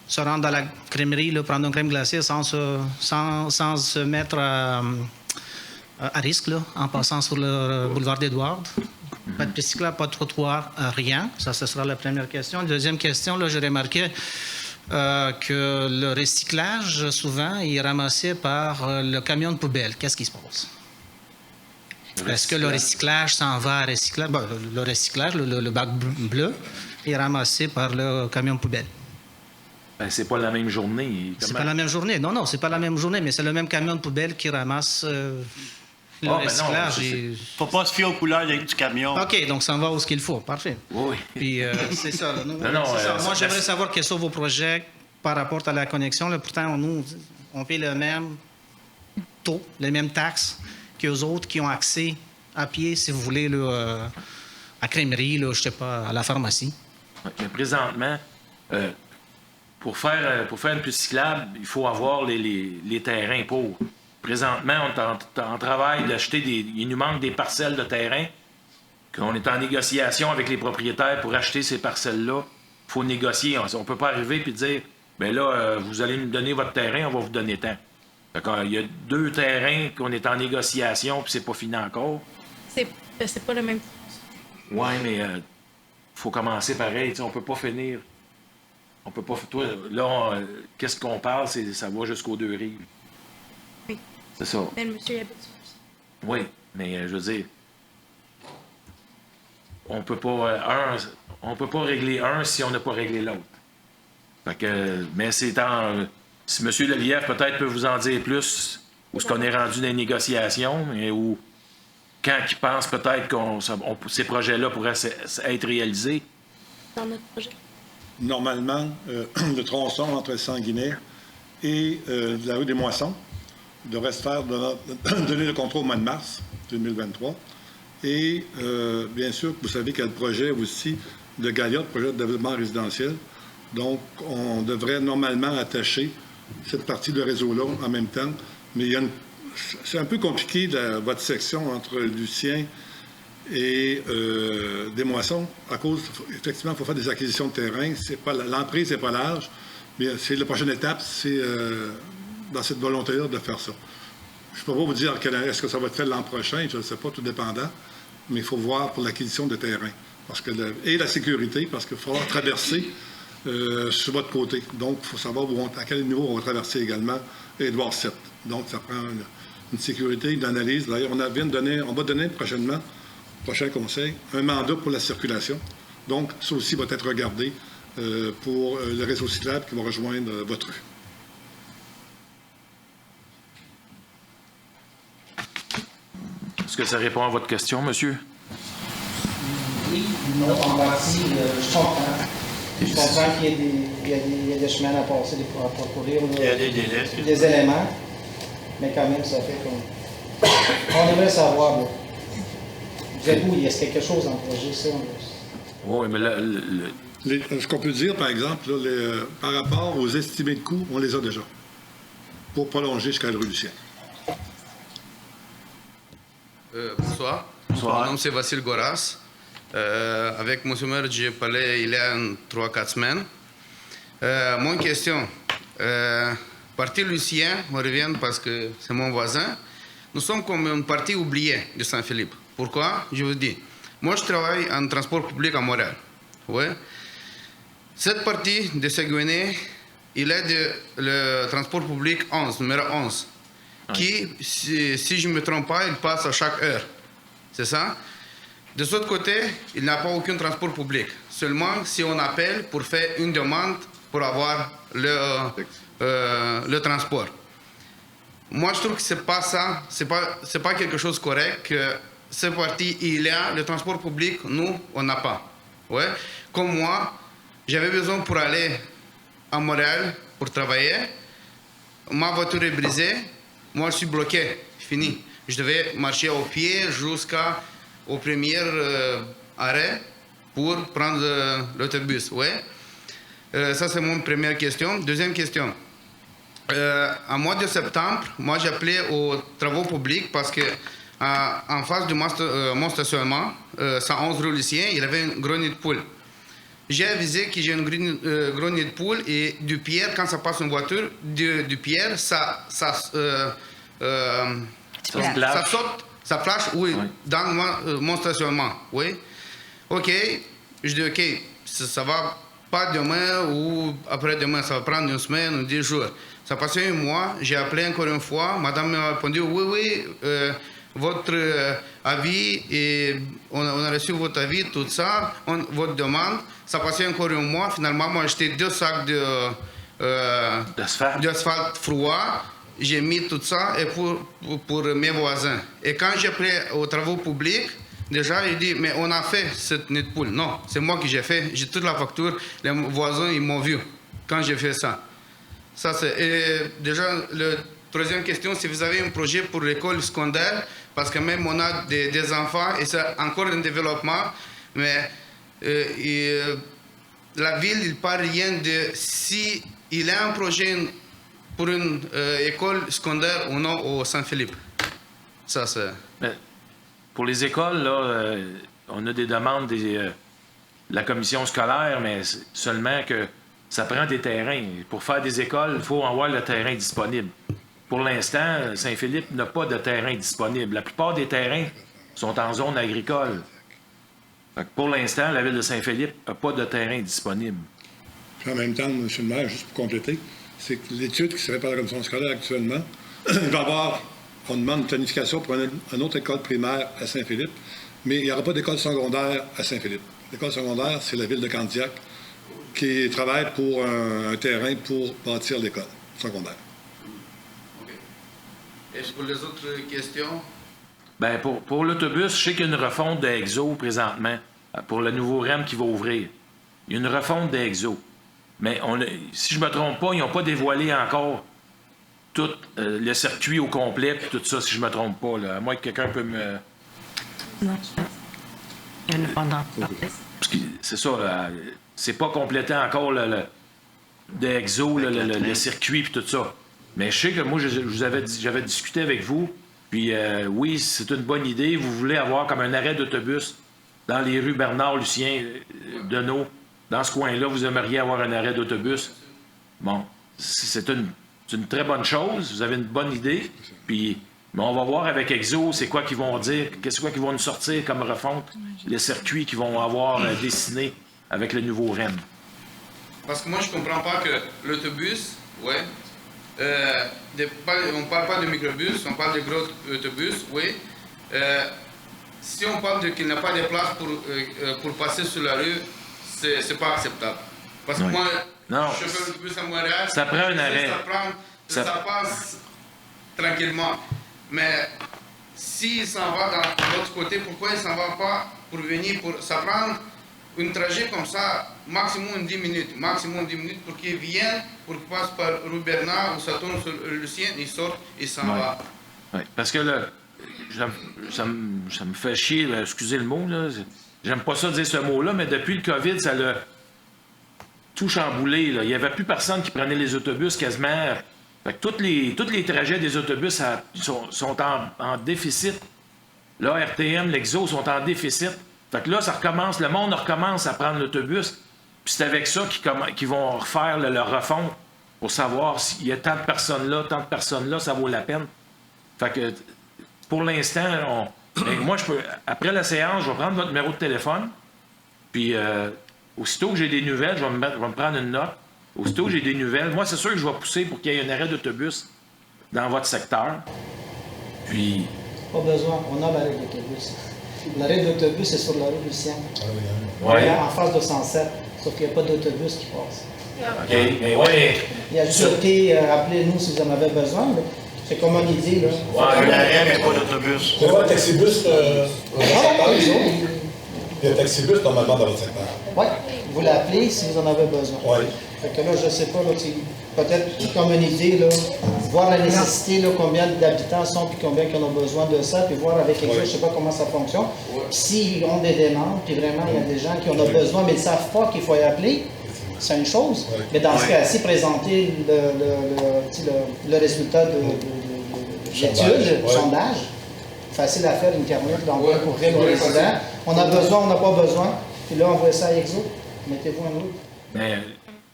se rendre dans la crèmerie, là, prendre une crème glacée sans se mettre à risque là, en passant sur le boulevard d'Édouard. Pas de piste cyclable, pas de trottoir, rien. Ça, ce sera la première question. Deuxième question, là, j'ai remarqué que le recyclage, souvent, il est ramassé par le camion de poubelle. Qu'est-ce qui se passe? Est-ce que le recyclage s'en va à recyclage? Bon, le recyclage, le bac bleu, est ramassé par le camion poubelle. Ben, c'est pas la même journée. C'est pas la même journée. Non, c'est pas la même journée, mais c'est le même camion de poubelle qui ramasse le recyclage. Il faut pas se fier aux couleurs du camion. OK, donc ça en va où ce qu'il faut. Parfait. Oui. Puis c'est ça. Non, c'est ça. Moi, ça- j'aimerais savoir quels sont vos projets par rapport à la connexion. Là, pourtant, nous, on paye le même taux, les mêmes taxes qu'eux autres qui ont accès à pied, si vous voulez, là, à crèmerie, là, je sais pas, à la pharmacie. Mais présentement, pour faire une piste cyclable, il faut avoir les terrains pour. Présentement, on est en travail d'acheter il nous manque des parcelles de terrain, qu'on est en négociation avec les propriétaires pour acheter ces parcelles-là. Il faut négocier. On ne peut pas arriver et dire, bien là, vous allez nous donner votre terrain, on va vous donner tant. Il y a 2 terrains qu'on est en négociation puis c'est pas fini encore. C'est pas le même. Oui, mais faut commencer pareil. On peut pas finir. On peut pas. Toi, là, qu'est-ce qu'on parle? Ça va jusqu'aux 2 rives. Oui. C'est ça. Mais le monsieur y habite. Oui, mais je veux dire, on peut pas régler un si on n'a pas réglé l'autre. Fait que, mais c'est si M. Lelièvre peut-être peut vous en dire plus, où est-ce qu'on est rendu dans les négociations, et où quand il pense peut-être que ces projets-là pourraient être réalisés. Dans notre projet. Normalement, le tronçon entre Sanguinaire et la rue des Moissons devrait se faire donner le contrôle au mois de mars 2023. Et bien sûr, vous savez qu'il y a le projet aussi de Galia, le projet de développement résidentiel. Donc, on devrait normalement attacher cette partie de réseau-là en même temps. Mais c'est un peu compliqué, votre section entre Lucien et des Moissons, à cause, effectivement, il faut faire des acquisitions de terrain. L'emprise n'est pas large, mais c'est la prochaine étape, c'est dans cette volonté-là de faire ça. Je ne peux pas vous dire est-ce que ça va être fait l'an prochain, je ne sais pas, tout dépendant, mais il faut voir pour l'acquisition de terrain. Et la sécurité, parce qu'il va falloir traverser sur votre côté. Donc, il faut savoir à quel niveau on va traverser également Édouard VII. Donc, ça prend une sécurité, une analyse. D'ailleurs, on va donner prochainement, prochain conseil, un mandat pour la circulation. Donc, ça aussi va être regardé pour le réseau cyclable qui va rejoindre votre rue. Est-ce que ça répond à votre question, monsieur? Oui, non, en partie, je comprends. Je comprends qu'il y a des chemins à passer, à parcourir. Il y a des délais. Des éléments. Mais quand même, ça fait comme... On devrait savoir, là. Vous êtes où? Il y a quelque chose en projet, ça? Oui, mais là... Ce qu'on peut dire, par exemple, là, par rapport aux estimés de coûts, on les a déjà pour prolonger jusqu'à la rue Lucien. Bonsoir. Mon nom c'est Vassil Goras. Avec M. maire, j'ai parlé il y a 3-4 semaines. Mon question, parti Lucien, on revient parce que c'est mon voisin. Nous sommes comme une partie oubliée de Saint-Philippe. Pourquoi? Je vous dis. Moi, je travaille en transport public à Montréal. Ouais. Cette partie de Saguenay, il est le transport public 11, numéro 11, qui, si je ne me trompe pas, il passe à chaque heure. C'est ça? De l'autre côté, il n'a pas aucun transport public. Seulement si on appelle pour faire une demande pour avoir le transport. Moi, je trouve que ce n'est pas ça, c'est pas quelque chose de correct que cette partie, il y a le transport public, nous, on n'a pas. Ouais? Comme moi, j'avais besoin pour aller à Montréal pour travailler. Ma voiture est brisée. Moi, je suis bloqué. Fini. Je devais marcher au pied jusqu'au premier arrêt pour prendre l'autobus. Ouais. Ça, c'est mon première question. Deuxième question. En mois de septembre, moi, j'ai appelé aux travaux publics parce que en face de mon stationnement, 111 rue Lucien, il y avait une gros nid de poule. J'ai avisé que j'ai une gros nid de poule et du pierre, quand ça passe une voiture, du pierre, ça saute, ça flash, oui, dans mon stationnement. Oui. OK. Je dis, OK, ça va pas demain ou après-demain, ça va prendre une semaine ou 10 jours. Ça passait un mois, j'ai appelé encore une fois, madame m'a répondu, oui, votre avis, et on a reçu votre avis, tout ça, votre demande. Ça passait encore un mois. Finalement, moi, j'ai acheté 2 sacs d'asphalte froid. J'ai mis tout ça et pour mes voisins. Et quand j'ai pris aux travaux publics, déjà, il dit, mais on a fait cette nid de poule. Non, c'est moi qui j'ai fait. J'ai toute la facture. Les voisins, ils m'ont vu quand j'ai fait ça. Et déjà, la troisième question, si vous avez un projet pour l'école secondaire, parce que même on a des enfants et c'est encore un développement, mais la ville, il ne parle rien de si il y a un projet pour une école secondaire ou non au Saint-Philippe. Ça, c'est... Pour les écoles, là, on a des demandes de la commission scolaire, mais seulement que ça prend des terrains. Pour faire des écoles, il faut avoir le terrain disponible. Pour l'instant, Saint-Philippe n'a pas de terrain disponible. La plupart des terrains sont en zone agricole. Pour l'instant, la ville de Saint-Philippe n'a pas de terrain disponible. Puis en même temps, M. le maire, juste pour compléter, c'est que l'étude qui se fait par la commission scolaire actuellement, il va y avoir, on demande une planification pour une autre école primaire à Saint-Philippe, mais il n'y aura pas d'école secondaire à Saint-Philippe. L'école secondaire, c'est la ville de Candiac qui travaille pour un terrain pour bâtir l'école secondaire. OK. Et pour les autres questions? Bien, pour l'autobus, je sais qu'il y a une refonte de Exo présentement, pour le nouveau REM qui va ouvrir. Il y a une refonte de Exo. Mais si je ne me trompe pas, ils n'ont pas dévoilé encore tout le circuit au complet, puis tout ça, si je ne me trompe pas. Là. À moins que quelqu'un peut me... Non. Il y a une pendant. C'est ça, c'est pas complété encore le Exo, le circuit, puis tout ça. Mais je sais que moi, j'avais discuté avec vous, puis oui, c'est une bonne idée. Vous voulez avoir comme un arrêt d'autobus dans les rues Bernard-Lucien, Deneau. Dans ce coin-là, vous aimeriez avoir un arrêt d'autobus. Bon, c'est une très bonne chose. Vous avez une bonne idée. Puis, mais on va voir avec Exo, c'est quoi qu'ils vont dire, c'est quoi qu'ils vont nous sortir comme refonte, les circuits qu'ils vont avoir dessinés avec le nouveau REM. Parce que moi, je ne comprends pas que l'autobus, ouais, on ne parle pas de microbus, on parle de gros autobus, oui. Si on parle qu'il n'y a pas de place pour passer sur la rue, c'est pas acceptable. Parce que moi, je fais l'autobus à Montréal, ça prend un arrêt. Ça passe tranquillement. Mais s'il s'en va dans l'autre côté, pourquoi il ne s'en va pas pour venir, ça prend un trajet comme ça, maximum 10 minutes pour qu'il vienne, pour qu'il passe par rue Bernard ou ça tourne sur Lucien, il sort, il s'en va. Oui, parce que là, ça me fait chier, là, excusez le mot, là. J'aime pas ça dire ce mot-là, mais depuis le COVID, ça l'a tout chamboulé, là. Il n'y avait plus personne qui prenait les autobus quasiment. Fait que tous les trajets des autobus sont en déficit. Là, RTM, l'Exo sont en déficit. Fait que là, ça recommence, le monde recommence à prendre l'autobus. Puis c'est avec ça qu'ils vont refaire leur refonte pour savoir s'il y a tant de personnes là, ça vaut la peine. Fait que pour l'instant, moi, après la séance, je vais prendre votre numéro de téléphone. Puis aussitôt que j'ai des nouvelles, je vais me prendre une note. Aussitôt que j'ai des nouvelles, moi, c'est sûr que je vais pousser pour qu'il y ait un arrêt d'autobus dans votre secteur. Puis... Pas besoin, on a l'arrêt d'autobus. L'arrêt d'autobus, c'est sur la rue Lucien. Ouais. En face de 107, sauf qu'il n'y a pas d'autobus qui passe. OK, mais ouais. Il a juste été, appelez-nous si vous en avez besoin. Là. C'est comme on dit, là. Ouais, l'arrêt, mais pas d'autobus. C'est pas un taxibus il y a un taxibus normalement dans votre secteur. Oui, vous l'appelez si vous en avez besoin. Oui. Fait que là, je ne sais pas, peut-être comme une idée, là, voir la nécessité, là, combien d'habitants sont, puis combien ils ont besoin de ça, puis voir avec quelque chose, je ne sais pas comment ça fonctionne. S'ils ont des demandes, puis vraiment, il y a des gens qui en ont besoin, mais ils ne savent pas qu'il faut y appeler, c'est une chose. Mais dans ce cas-ci, présenter le résultat de l'étude, le sondage, facile à faire, Internet, donc pour répondre aux résidents. On a besoin, on n'a pas besoin, puis là, on voit ça à Exo. Mettez-vous un autre. Mais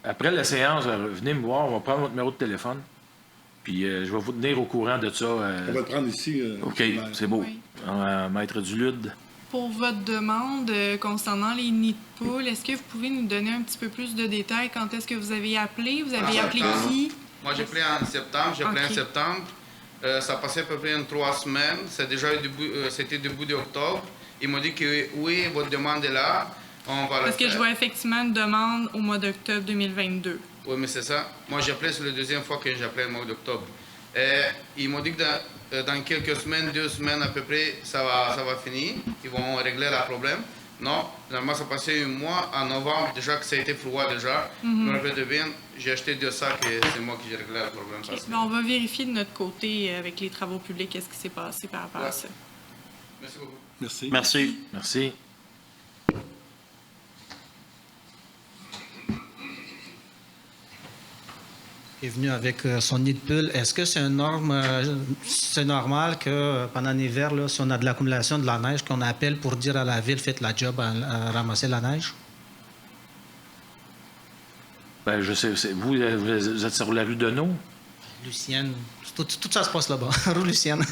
après la séance, venez me voir, on va prendre votre numéro de téléphone. Puis je vais vous tenir au courant de ça. On va le prendre ici. OK, c'est beau. Oui. Maître Dulude. Pour votre demande concernant les nids de poules, est-ce que vous pouvez nous donner un petit peu plus de détails? Quand est-ce que vous avez appelé? Vous avez appelé qui? Moi, j'ai appelé en septembre. Ça passait à peu près 3 semaines. C'était début d'octobre. Ils m'ont dit que oui, votre demande est là. Parce que je vois effectivement une demande au mois d'octobre 2022. Oui, mais c'est ça. Moi, j'ai appelé, c'est la deuxième fois que j'ai appelé le mois d'octobre. Ils m'ont dit que dans quelques semaines, 2 semaines à peu près, ça va finir. Ils vont régler le problème. Non, normalement, ça passait un mois en novembre, déjà que ça a été froid déjà. Je me rappelle bien, j'ai acheté 2 sacs et c'est moi qui j'ai réglé le problème. Okay. On va vérifier de notre côté avec les travaux publics qu'est-ce qui s'est passé par rapport à ça. Merci beaucoup. Merci. Merci. Est venu avec son nid de poule. Est-ce que c'est c'est normal que pendant l'hiver, là, si on a de l'accumulation de la neige, qu'on appelle pour dire à la ville, faites la job à ramasser la neige? Ben, je sais, vous êtes sur la rue Deneau? Lucienne. Tout ça se passe là-bas, rue Lucienne.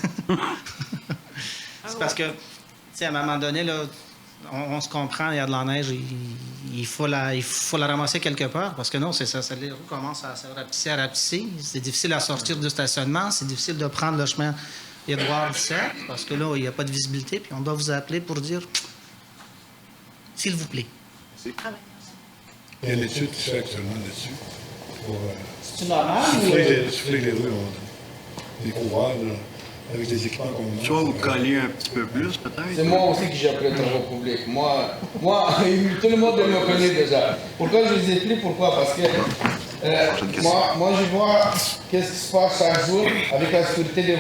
C'est parce que, tu sais, à un moment donné, là, on se comprend, il y a de la neige, il faut la ramasser quelque part, parce que non, c'est ça, les roues commencent à se rapetisser. C'est difficile à sortir du stationnement, c'est difficile de prendre le chemin Édouard 17, parce que là, il n'y a pas de visibilité, puis on doit vous appeler pour dire, s'il vous plaît. Il y a une étude qui se fait actuellement là-dessus. C'est normal? Souffler les rues, des couvreurs, avec des équipements qu'on a. Tu vas vous coller un petit peu plus, peut-être? C'est moi aussi que j'ai appelé les travaux publics. Moi, tout le monde me connaît déjà. Pourquoi je vous explique pourquoi? Parce que moi, je vois qu'est-ce qui se passe chaque jour avec la sécurité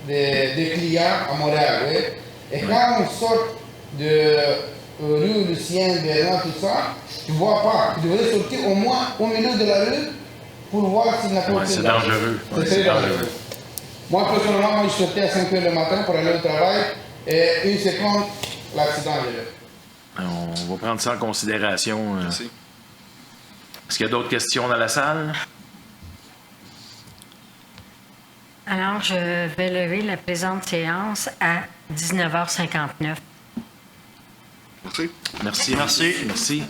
des clients à Montréal. Oui? Et quand on sort de rue Lucien, Bernard, tout ça, tu ne vois pas. Tu devrais sortir au moins au milieu de la rue pour voir s'il n'y a pas de c'est dangereux. C'est très dangereux. Moi, personnellement, je sortais à 5 h le matin pour aller au travail et 1 seconde, l'accident est là. On va prendre ça en considération. Merci. Est-ce qu'il y a d'autres questions dans la salle? Alors, je vais lever la présente séance à 19h59. Merci. Merci. Merci. Merci.